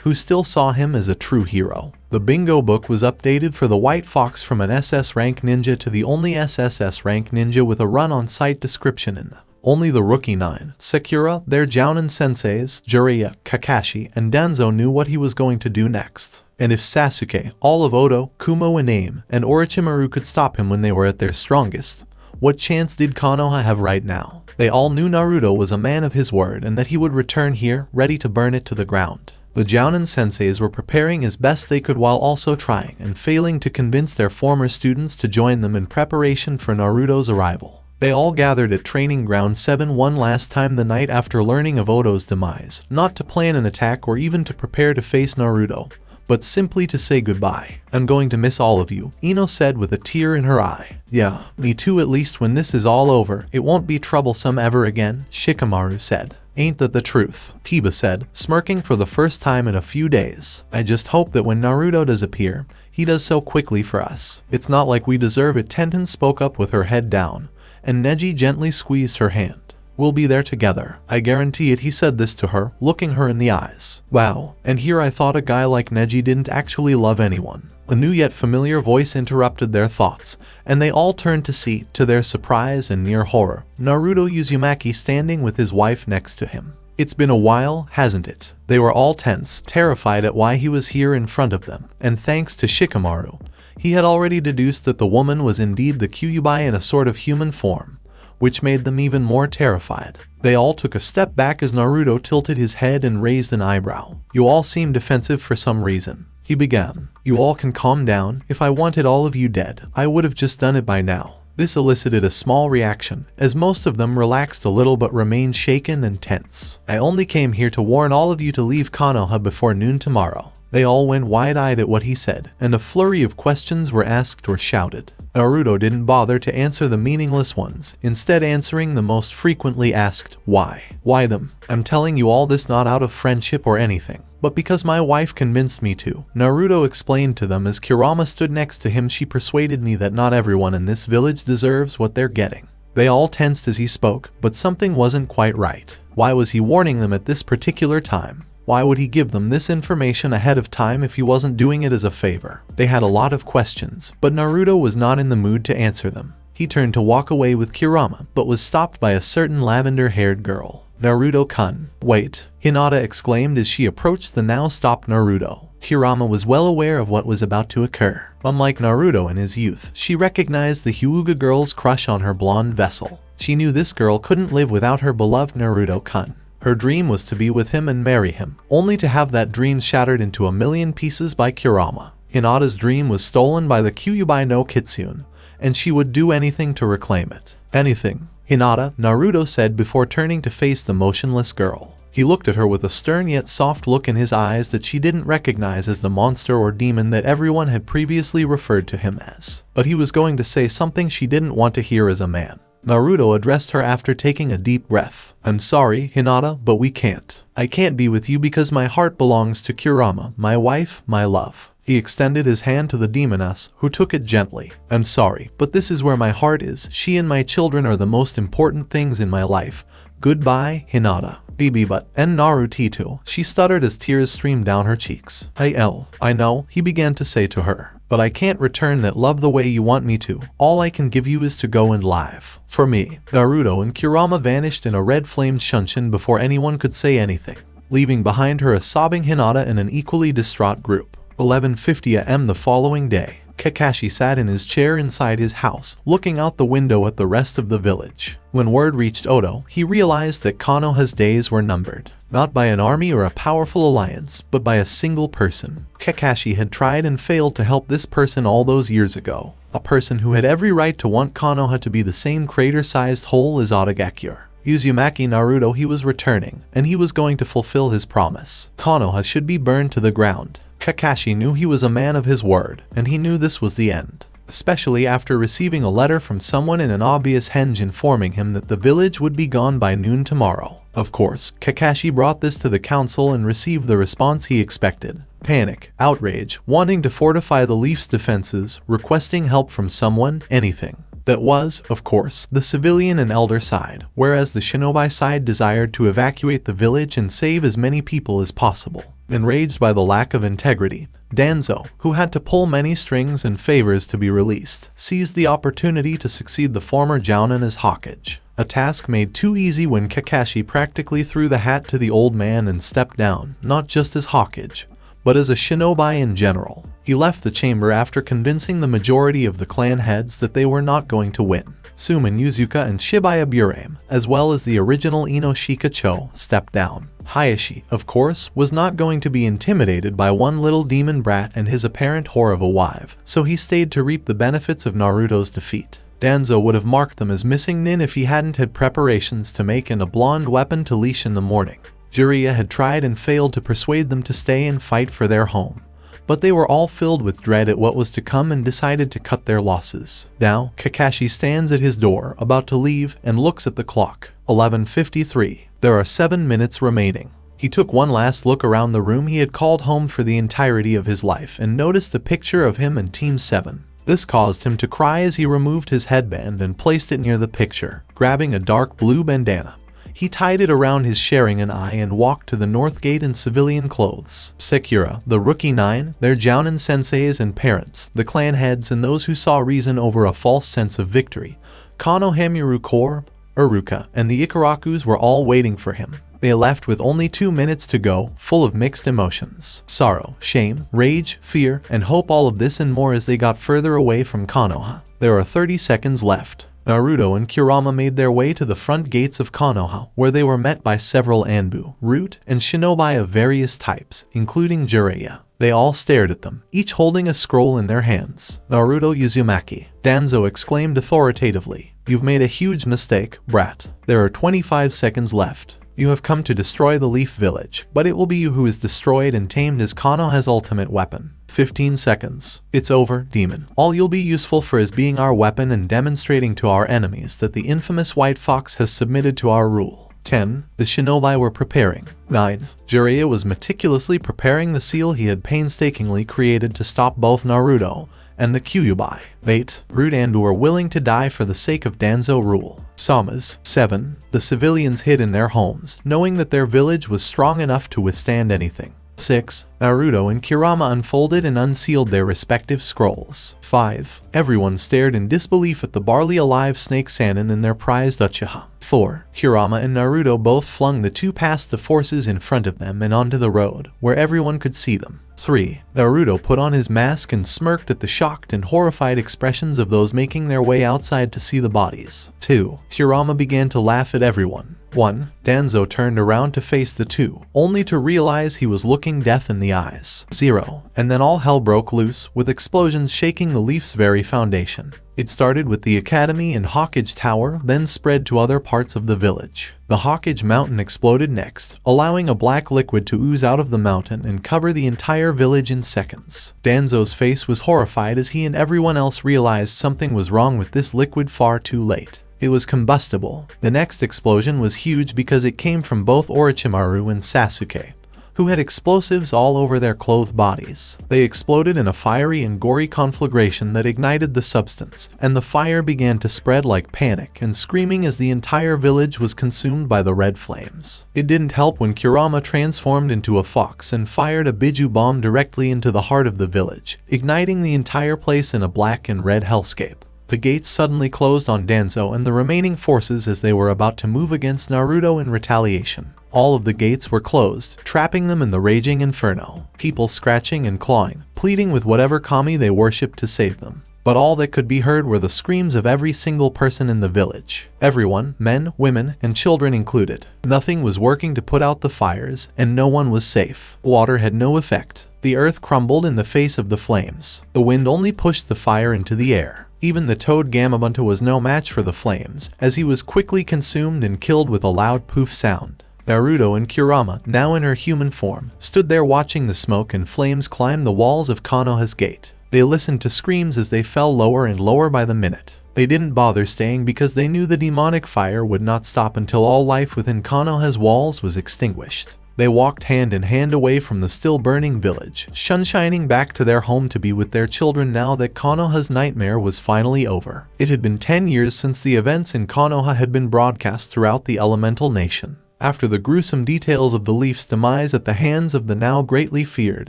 who still saw him as a true hero. The bingo book was updated for the White Fox from an SS rank ninja to the only SSS rank ninja with a run-on-site description in the only the rookie 9, Sakura, their Jounin senseis, Jiraiya, Kakashi, and Danzo knew what he was going to do next. And if Sasuke, all of Odo, Kumo Iname, and Orochimaru could stop him when they were at their strongest, what chance did Konoha have right now? They all knew Naruto was a man of his word and that he would return here, ready to burn it to the ground. The Jounin senseis were preparing as best they could while also trying and failing to convince their former students to join them in preparation for Naruto's arrival. They all gathered at Training Ground 7 one last time the night after learning of Odo's demise, not to plan an attack or even to prepare to face Naruto, but simply to say goodbye. "I'm going to miss all of you," Ino said with a tear in her eye. "Yeah, me too, at least when this is all over, it won't be troublesome ever again," Shikamaru said. "Ain't that the truth?" Kiba said, smirking for the first time in a few days. "I just hope that when Naruto does appear, he does so quickly for us. It's not like we deserve it." Tenten spoke up with her head down, and Neji gently squeezed her hand. "We'll be there together, I guarantee it." He said this to her, looking her in the eyes. Wow, and here I thought a guy like Neji didn't actually love anyone. A new yet familiar voice interrupted their thoughts, and they all turned to see, to their surprise and near horror, Naruto Uzumaki standing with his wife next to him. It's been a while, hasn't it? They were all tense, terrified at why he was here in front of them, and thanks to Shikamaru, he had already deduced that the woman was indeed the Kyuubi in a sort of human form, which made them even more terrified. They all took a step back as Naruto tilted his head and raised an eyebrow. "You all seem defensive for some reason," he began. "You all can calm down. If I wanted all of you dead, I would have just done it by now." This elicited a small reaction, as most of them relaxed a little but remained shaken and tense. "I only came here to warn all of you to leave Konoha before noon tomorrow." They all went wide-eyed at what he said, and a flurry of questions were asked or shouted. Naruto didn't bother to answer the meaningless ones, instead answering the most frequently asked, "Why? Why them? I'm telling you all this not out of friendship or anything, but because my wife convinced me to," Naruto explained to them as Kurama stood next to him. "She persuaded me that not everyone in this village deserves what they're getting." They all tensed as he spoke, but something wasn't quite right. Why was he warning them at this particular time? Why would he give them this information ahead of time if he wasn't doing it as a favor? They had a lot of questions, but Naruto was not in the mood to answer them. He turned to walk away with Kurama, but was stopped by a certain lavender-haired girl. "Naruto-kun, wait," Hinata exclaimed as she approached the now stopped Naruto. Kurama was well aware of what was about to occur. Unlike Naruto in his youth, she recognized the Hyuga girl's crush on her blonde vessel. She knew this girl couldn't live without her beloved Naruto-kun. Her dream was to be with him and marry him, only to have that dream shattered into a million pieces by Kurama. Hinata's dream was stolen by the Kyuubi no Kitsune, and she would do anything to reclaim it. "Anything, Hinata," Naruto said before turning to face the motionless girl. He looked at her with a stern yet soft look in his eyes that she didn't recognize as the monster or demon that everyone had previously referred to him as. But he was going to say something she didn't want to hear as a man. Naruto addressed her after taking a deep breath. "I'm sorry, Hinata, but we can't. I can't be with you because my heart belongs to Kurama, my wife, my love." He extended his hand to the demoness, who took it gently. "I'm sorry, but this is where my heart is. She and my children are the most important things in my life. Goodbye, Hinata." And Naruto, she stuttered as tears streamed down her cheeks. I know," he began to say to her, "but I can't return that love the way you want me to. All I can give you is to go and live. For me." Naruto and Kurama vanished in a red-flamed shunshin before anyone could say anything, leaving behind her a sobbing Hinata and an equally distraught group. 11:50 am the following day. Kakashi sat in his chair inside his house, looking out the window at the rest of the village. When word reached Oto, he realized that Konoha's days were numbered. Not by an army or a powerful alliance, but by a single person. Kakashi had tried and failed to help this person all those years ago. A person who had every right to want Konoha to be the same crater-sized hole as Otogakure. Uzumaki Naruto, he was returning, and he was going to fulfill his promise. Konoha should be burned to the ground. Kakashi knew he was a man of his word, and he knew this was the end. Especially after receiving a letter from someone in an obvious henge informing him that the village would be gone by noon tomorrow. Of course, Kakashi brought this to the council and received the response he expected. Panic, outrage, wanting to fortify the Leaf's defenses, requesting help from someone, anything. That was, of course, the civilian and elder side, whereas the shinobi side desired to evacuate the village and save as many people as possible. Enraged by the lack of integrity, Danzo, who had to pull many strings and favors to be released, seized the opportunity to succeed the former Jounin as Hokage. A task made too easy when Kakashi practically threw the hat to the old man and stepped down, not just as Hokage, but as a shinobi in general. He left the chamber after convincing the majority of the clan heads that they were not going to win. Suman Yuzuka and Shibaya Burame, as well as the original Inoshika Cho, stepped down. Hayashi, of course, was not going to be intimidated by one little demon brat and his apparent whore of a wife, so he stayed to reap the benefits of Naruto's defeat. Danzo would have marked them as missing nin if he hadn't had preparations to make and a blonde weapon to leash in the morning. Jiraiya had tried and failed to persuade them to stay and fight for their home, but they were all filled with dread at what was to come and decided to cut their losses. Now, Kakashi stands at his door, about to leave, and looks at the clock. 11:53. There are 7 minutes remaining. He took one last look around the room he had called home for the entirety of his life and noticed the picture of him and Team 7. This caused him to cry as he removed his headband and placed it near the picture. Grabbing a dark blue bandana, he tied it around his Sharingan eye and walked to the north gate in civilian clothes. Sekura, the Rookie 9, their Jounin senseis and parents, the clan heads and those who saw reason over a false sense of victory, Konohamaru Corps, Uruka, and the Ikarakus were all waiting for him. They left with only 2 minutes to go, full of mixed emotions. Sorrow, shame, rage, fear, and hope, all of this and more as they got further away from Konoha. There are 30 seconds left. Naruto and Kurama made their way to the front gates of Konoha, where they were met by several Anbu, Root, and shinobi of various types, including Jiraiya. They all stared at them, each holding a scroll in their hands. Naruto Uzumaki, Danzo exclaimed authoritatively, "You've made a huge mistake, brat. There are 25 seconds left. You have come to destroy the Leaf Village, but it will be you who is destroyed and tamed as Konoha's ultimate weapon. 15 seconds. It's over, demon. All you'll be useful for is being our weapon and demonstrating to our enemies that the infamous White Fox has submitted to our rule." 10. The shinobi were preparing. 9. Jiraiya was meticulously preparing the seal he had painstakingly created to stop both Naruto and the Kyuubi. 8. Root and were willing to die for the sake of Danzo rule. Samas. 7. The civilians hid in their homes, knowing that their village was strong enough to withstand anything. 6. Naruto and Kurama unfolded and unsealed their respective scrolls. 5. Everyone stared in disbelief at the barley alive Snake Sannin and their prized Uchiha. 4. Kurama and Naruto both flung the two past the forces in front of them and onto the road, where everyone could see them. 3. Naruto put on his mask and smirked at the shocked and horrified expressions of those making their way outside to see the bodies. 2. Kurama began to laugh at everyone. 1. Danzo turned around to face the two, only to realize he was looking death in the eyes. 0. And then all hell broke loose, with explosions shaking the Leaf's very foundation. It started with the Academy and Hokage Tower, then spread to other parts of the village. The Hokage Mountain exploded next, allowing a black liquid to ooze out of the mountain and cover the entire village in seconds. Danzo's face was horrified as he and everyone else realized something was wrong with this liquid far too late. It was combustible. The next explosion was huge because it came from both Orochimaru and Sasuke, who had explosives all over their clothed bodies. They exploded in a fiery and gory conflagration that ignited the substance, and the fire began to spread like panic and screaming as the entire village was consumed by the red flames. It didn't help when Kurama transformed into a fox and fired a Biju bomb directly into the heart of the village, igniting the entire place in a black and red hellscape. The gates suddenly closed on Danzo and the remaining forces as they were about to move against Naruto in retaliation. All of the gates were closed, trapping them in the raging inferno. People scratching and clawing, pleading with whatever kami they worshipped to save them. But all that could be heard were the screams of every single person in the village. Everyone, men, women, and children included. Nothing was working to put out the fires, and no one was safe. Water had no effect. The earth crumbled in the face of the flames. The wind only pushed the fire into the air. Even the toad Gamabunta was no match for the flames, as he was quickly consumed and killed with a loud poof sound. Naruto and Kurama, now in her human form, stood there watching the smoke and flames climb the walls of Konoha's gate. They listened to screams as they fell lower and lower by the minute. They didn't bother staying because they knew the demonic fire would not stop until all life within Konoha's walls was extinguished. They walked hand in hand away from the still burning village, sunshining back to their home to be with their children now that Konoha's nightmare was finally over. It had been 10 years since the events in Konoha had been broadcast throughout the elemental nation. After the gruesome details of the Leaf's demise at the hands of the now greatly feared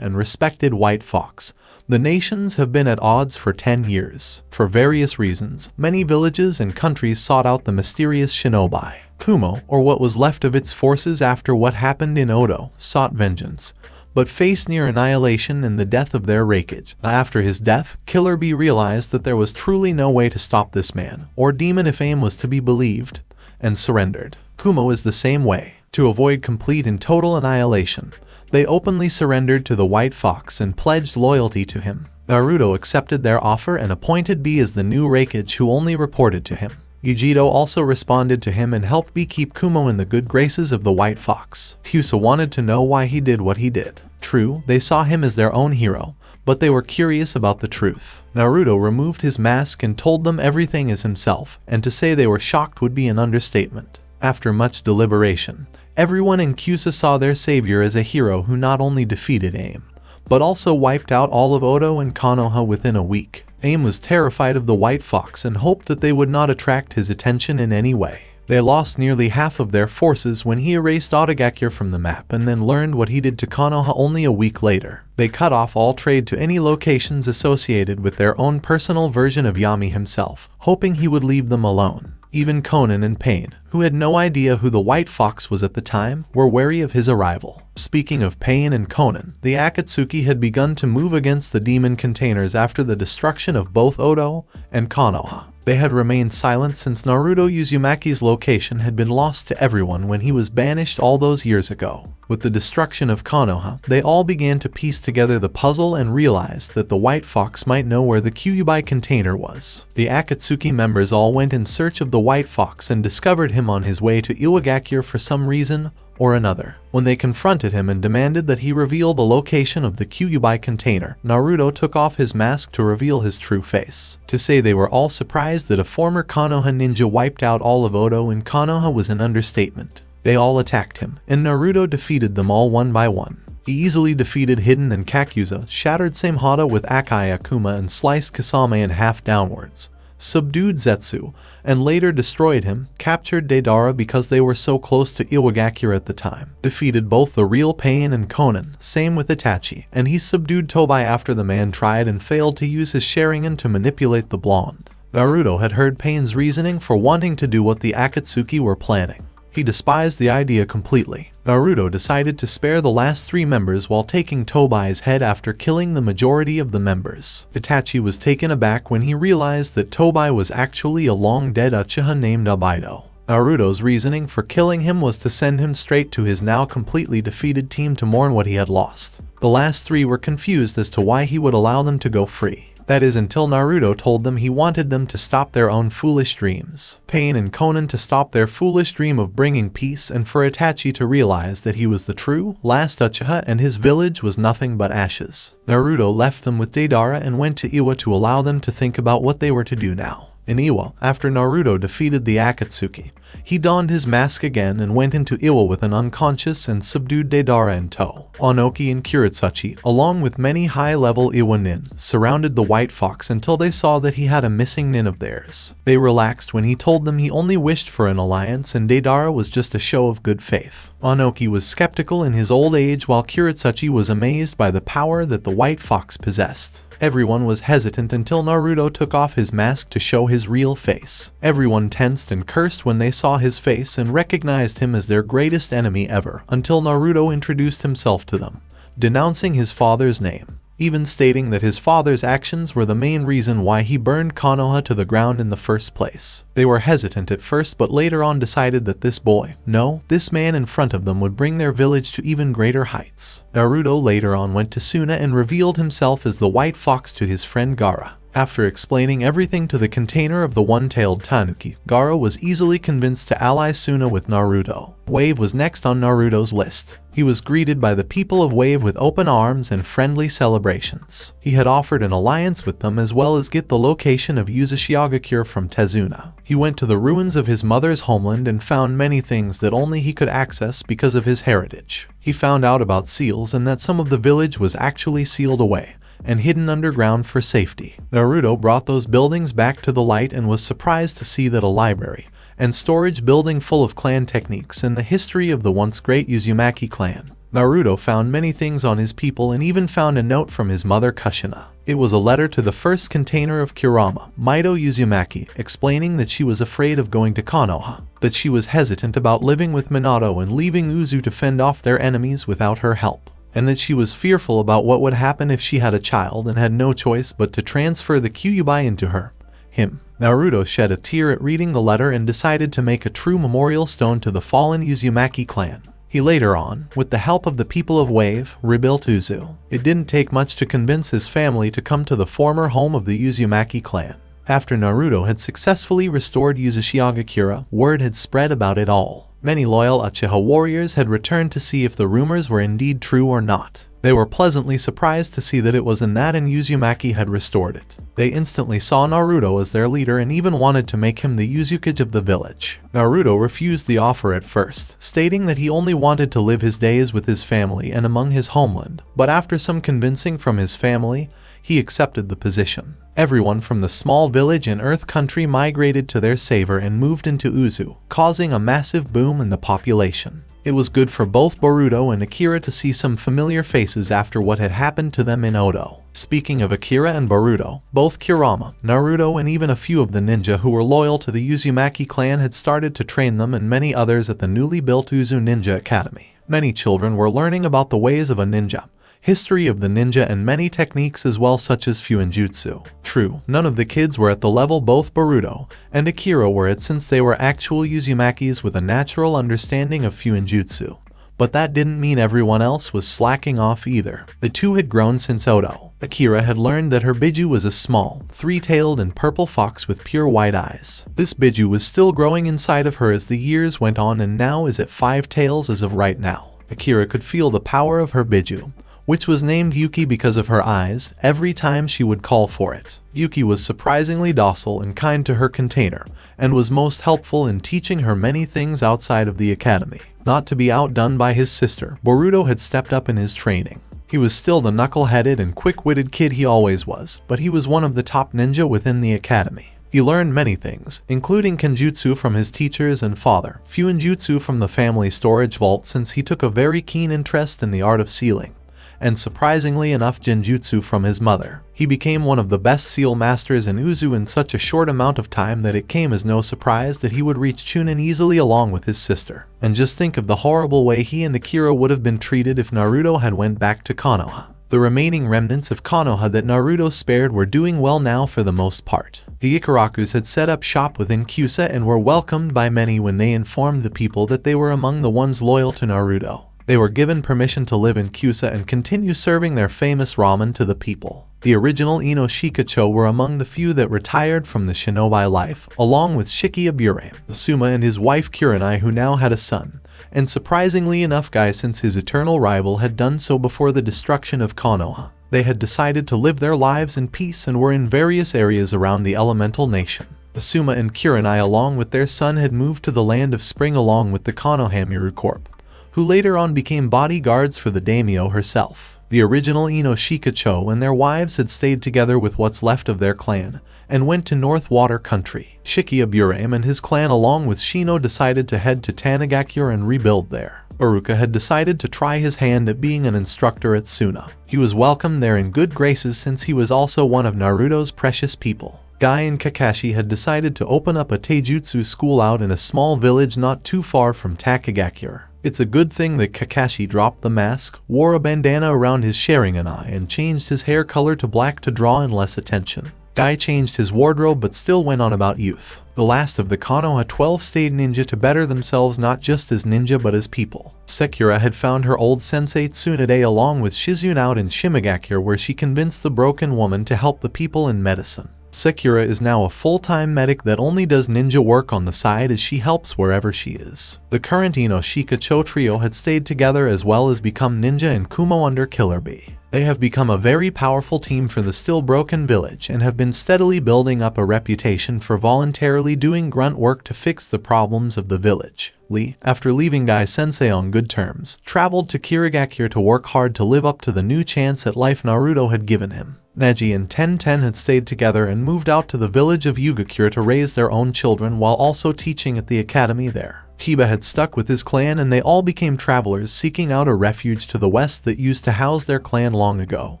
and respected White Fox, the nations have been at odds for 10 years. For various reasons, many villages and countries sought out the mysterious shinobi. Kumo, or what was left of its forces after what happened in Odo, sought vengeance, but faced near annihilation in the death of their Raikage. After his death, Killer Bee realized that there was truly no way to stop this man, or demon if AIM was to be believed, and surrendered. Kumo is the same way. To avoid complete and total annihilation, they openly surrendered to the White Fox and pledged loyalty to him. Naruto accepted their offer and appointed Bee as the new Raikage who only reported to him. Yujito also responded to him and helped Bee keep Kumo in the good graces of the White Fox. Hyusa wanted to know why he did what he did. True, they saw him as their own hero, but they were curious about the truth. Naruto removed his mask and told them everything as himself, and to say they were shocked would be an understatement. After much deliberation, everyone in Kyusa saw their savior as a hero who not only defeated AIM, but also wiped out all of Odo and Konoha within a week. AIM was terrified of the White Fox and hoped that they would not attract his attention in any way. They lost nearly half of their forces when he erased Otogakure from the map and then learned what he did to Konoha only a week later. They cut off all trade to any locations associated with their own personal version of Yami himself, hoping he would leave them alone. Even Konan and Pain, who had no idea who the White Fox was at the time, were wary of his arrival. Speaking of Pain and Konan, the Akatsuki had begun to move against the demon containers after the destruction of both Odo and Konoha. They had remained silent since Naruto Uzumaki's location had been lost to everyone when he was banished all those years ago. With the destruction of Konoha, they all began to piece together the puzzle and realized that the White Fox might know where the Kyuubi container was. The Akatsuki members all went in search of the White Fox and discovered him on his way to Iwagakure for some reason or another. When they confronted him and demanded that he reveal the location of the Kyuubi container, Naruto took off his mask to reveal his true face. To say they were all surprised that a former Konoha ninja wiped out all of Odo and Konoha was an understatement. They all attacked him, and Naruto defeated them all one by one. He easily defeated Hiden and Kakuza, shattered Samehada with Akai Akuma and sliced Kasame in half downwards, subdued Zetsu, and later destroyed him, captured Deidara because they were so close to Iwagakure at the time, defeated both the real Pain and Konan, same with Itachi, and he subdued Tobai after the man tried and failed to use his Sharingan to manipulate the blonde. Naruto had heard Pain's reasoning for wanting to do what the Akatsuki were planning. He despised the idea completely. Naruto decided to spare the last 3 members while taking Tobai's head after killing the majority of the members. Itachi was taken aback when he realized that Tobai was actually a long-dead Uchiha named Abido. Naruto's reasoning for killing him was to send him straight to his now completely defeated team to mourn what he had lost. The last 3 were confused as to why he would allow them to go free. That is until Naruto told them he wanted them to stop their own foolish dreams. Pain and Konan to stop their foolish dream of bringing peace and for Itachi to realize that he was the true, last Uchiha and his village was nothing but ashes. Naruto left them with Deidara and went to Iwa to allow them to think about what they were to do now. In Iwa, after Naruto defeated the Akatsuki, He donned his mask again and went into Iwa with an unconscious and subdued Deidara in tow. Onoki and Kuretsuchi, along with many high-level Iwa nin, surrounded the White Fox until they saw that he had a missing nin of theirs. They relaxed when he told them he only wished for an alliance and Deidara was just a show of good faith. Onoki was skeptical in his old age while Kuretsuchi was amazed by the power that the White Fox possessed. Everyone was hesitant until Naruto took off his mask to show his real face. Everyone tensed and cursed when they saw his face and recognized him as their greatest enemy ever, until Naruto introduced himself to them, denouncing his father's name, even stating that his father's actions were the main reason why he burned Konoha to the ground in the first place. They were hesitant at first but later on decided that this man in front of them would bring their village to even greater heights. Naruto later on went to Suna and revealed himself as the White Fox to his friend Gaara. After explaining everything to the container of the one-tailed tanuki, Gaara was easily convinced to ally Suna with Naruto. Wave was next on Naruto's list. He was greeted by the people of Wave with open arms and friendly celebrations. He had offered an alliance with them as well as get the location of Uzushiagakure from Tezuna. He went to the ruins of his mother's homeland and found many things that only he could access because of his heritage. He found out about seals and that some of the village was actually sealed away and hidden underground for safety. Naruto brought those buildings back to the light and was surprised to see that a library and storage building full of clan techniques and the history of the once great Uzumaki clan. Naruto found many things on his people and even found a note from his mother Kushina. It was a letter to the first container of Kurama, Mito Uzumaki, explaining that she was afraid of going to Konoha, that she was hesitant about living with Minato and leaving Uzu to fend off their enemies without her help, and that she was fearful about what would happen if she had a child and had no choice but to transfer the Kyuubi into him. Naruto shed a tear at reading the letter and decided to make a true memorial stone to the fallen Uzumaki clan. He later on, with the help of the people of Wave, rebuilt Uzu. It didn't take much to convince his family to come to the former home of the Uzumaki clan. After Naruto had successfully restored Uzushiagakure, word had spread about it all. Many loyal Uchiha warriors had returned to see if the rumors were indeed true or not. They were pleasantly surprised to see that it was that and Uzumaki had restored it. They instantly saw Naruto as their leader and even wanted to make him the Uzukage of the village. Naruto refused the offer at first, stating that he only wanted to live his days with his family and among his homeland, but after some convincing from his family, he accepted the position. Everyone from the small village in Earth Country migrated to their saver and moved into Uzu, causing a massive boom in the population. It was good for both Boruto and Akira to see some familiar faces after what had happened to them in Odo. Speaking of Akira and Boruto, both Kurama, Naruto, and even a few of the ninja who were loyal to the Uzumaki clan had started to train them and many others at the newly built Uzu Ninja Academy. Many children were learning about the ways of a ninja, history of the ninja, and many techniques as well, such as Fuinjutsu. True, none of the kids were at the level both Boruto and Akira were at, since they were actual Uzumakis with a natural understanding of Fuinjutsu. But that didn't mean everyone else was slacking off either. The two had grown since Odo. Akira had learned that her Biju was a small, three-tailed and purple fox with pure white eyes. This Biju was still growing inside of her as the years went on and now is at 5 tails as of right now. Akira could feel the power of her Biju, which was named Yuki because of her eyes, every time she would call for it. Yuki was surprisingly docile and kind to her container, and was most helpful in teaching her many things outside of the academy. Not to be outdone by his sister, Boruto had stepped up in his training. He was still the knuckle-headed and quick-witted kid he always was, but he was one of the top ninja within the academy. He learned many things, including Kenjutsu from his teachers and father, Fuinjutsu from the family storage vault since he took a very keen interest in the art of sealing, and surprisingly enough Genjutsu from his mother. He became one of the best seal masters in Uzu in such a short amount of time that it came as no surprise that he would reach Chunin easily along with his sister. And just think of the horrible way he and Akira would have been treated if Naruto had went back to Konoha. The remaining remnants of Konoha that Naruto spared were doing well now for the most part. The Ikarakus had set up shop within Kyusa and were welcomed by many when they informed the people that they were among the ones loyal to Naruto. They were given permission to live in Kyusa and continue serving their famous ramen to the people. The original Ino Shikacho were among the few that retired from the shinobi life, along with Shiki Abure, Suma and his wife Kurenai, who now had a son, and surprisingly enough Guy, since his eternal rival had done so before the destruction of Konoha. They had decided to live their lives in peace and were in various areas around the elemental nation. Asuma and Kurenai along with their son had moved to the Land of Spring along with the Konoha Corp, who later on became bodyguards for the daimyo herself. The original Ino Shikacho and their wives had stayed together with what's left of their clan, and went to North Water Country. Shikiaburame and his clan along with Shino decided to head to Tanagakure and rebuild there. Uruka had decided to try his hand at being an instructor at Suna. He was welcomed there in good graces since he was also one of Naruto's precious people. Guy and Kakashi had decided to open up a taijutsu school out in a small village not too far from Takagakure. It's a good thing that Kakashi dropped the mask, wore a bandana around his Sharingan eye, and changed his hair color to black to draw in less attention. Guy changed his wardrobe but still went on about youth. The last of the Konoha 12 stayed ninja to better themselves not just as ninja but as people. Sekura had found her old sensei Tsunade along with Shizune out in Shimagakure where she convinced the broken woman to help the people in medicine. Sekura is now a full-time medic that only does ninja work on the side as she helps wherever she is. The current Ino Shikacho trio had stayed together as well as become ninja and Kumo under Killer Bee. They have become a very powerful team for the still broken village and have been steadily building up a reputation for voluntarily doing grunt work to fix the problems of the village. Lee, after leaving Guy Sensei on good terms, traveled to Kirigakure to work hard to live up to the new chance at life Naruto had given him. Neji and Tenten had stayed together and moved out to the village of Yugakure to raise their own children while also teaching at the academy there. Kiba had stuck with his clan and they all became travelers seeking out a refuge to the west that used to house their clan long ago.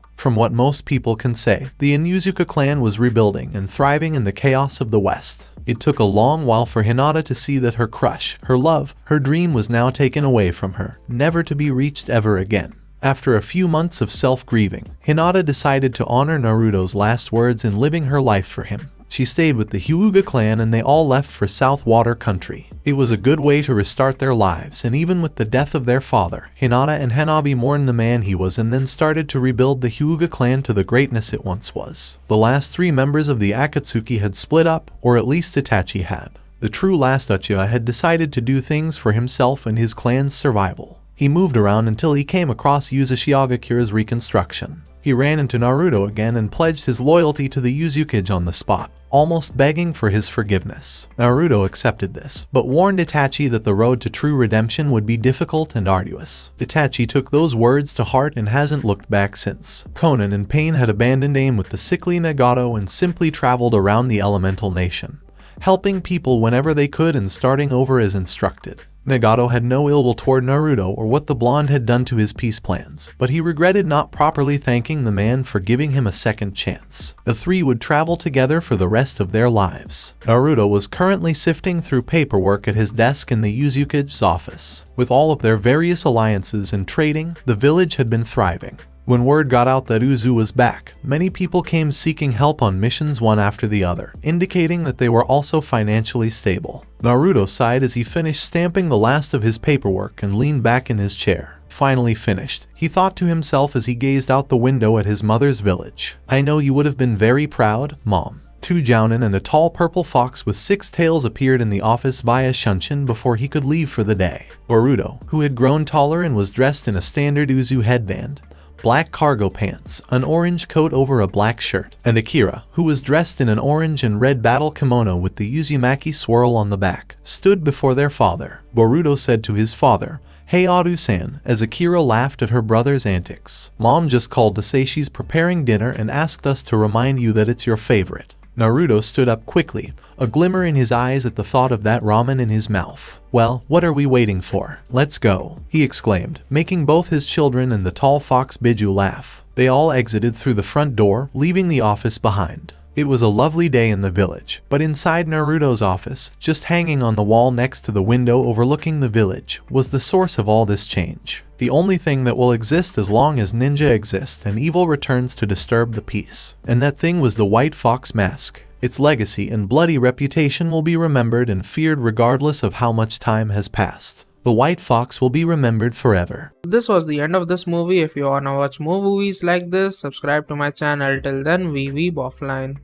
From what most people can say, the Inuzuka clan was rebuilding and thriving in the chaos of the west. It took a long while for Hinata to see that her crush, her love, her dream was now taken away from her, never to be reached ever again. After a few months of self-grieving, Hinata decided to honor Naruto's last words in living her life for him. She stayed with the Hyuga clan and they all left for South Water Country. It was a good way to restart their lives, and even with the death of their father, Hinata and Hanabi mourned the man he was and then started to rebuild the Hyuga clan to the greatness it once was. The last three members of the Akatsuki had split up, or at least Itachi had. The true last Uchiha had decided to do things for himself and his clan's survival. He moved around until he came across Uzushiagakure's reconstruction. He ran into Naruto again and pledged his loyalty to the Uzukage on the spot, almost begging for his forgiveness. Naruto accepted this, but warned Itachi that the road to true redemption would be difficult and arduous. Itachi took those words to heart and hasn't looked back since. Konan and Pain had abandoned aim with the sickly Nagato and simply traveled around the elemental nation, helping people whenever they could and starting over as instructed. Nagato had no ill will toward Naruto or what the blonde had done to his peace plans, but he regretted not properly thanking the man for giving him a second chance. The three would travel together for the rest of their lives. Naruto was currently sifting through paperwork at his desk in the Uzukage's office. With all of their various alliances and trading, the village had been thriving. When word got out that Uzu was back, many people came seeking help on missions one after the other, indicating that they were also financially stable. Naruto sighed as he finished stamping the last of his paperwork and leaned back in his chair. Finally finished, he thought to himself as he gazed out the window at his mother's village. "I know you would have been very proud, Mom." Two jounin and a tall purple fox with 6 tails appeared in the office via Shunshin before he could leave for the day. Boruto, who had grown taller and was dressed in a standard Uzu headband, black cargo pants, an orange coat over a black shirt, and Akira, who was dressed in an orange and red battle kimono with the Uzumaki swirl on the back, stood before their father. Boruto said to his father, "Hey Aru-san," as Akira laughed at her brother's antics. "Mom just called to say she's preparing dinner and asked us to remind you that it's your favorite." Naruto stood up quickly, a glimmer in his eyes at the thought of that ramen in his mouth. "Well, what are we waiting for? Let's go," he exclaimed, making both his children and the tall fox Biju laugh. They all exited through the front door, leaving the office behind. It was a lovely day in the village, but inside Naruto's office, just hanging on the wall next to the window overlooking the village, was the source of all this change. The only thing that will exist as long as ninja exist and evil returns to disturb the peace. And that thing was the white fox mask. Its legacy and bloody reputation will be remembered and feared regardless of how much time has passed. The white fox will be remembered forever. This was the end of this movie. If you wanna watch more movies like this, subscribe to my channel. Till then, we Weeb offline.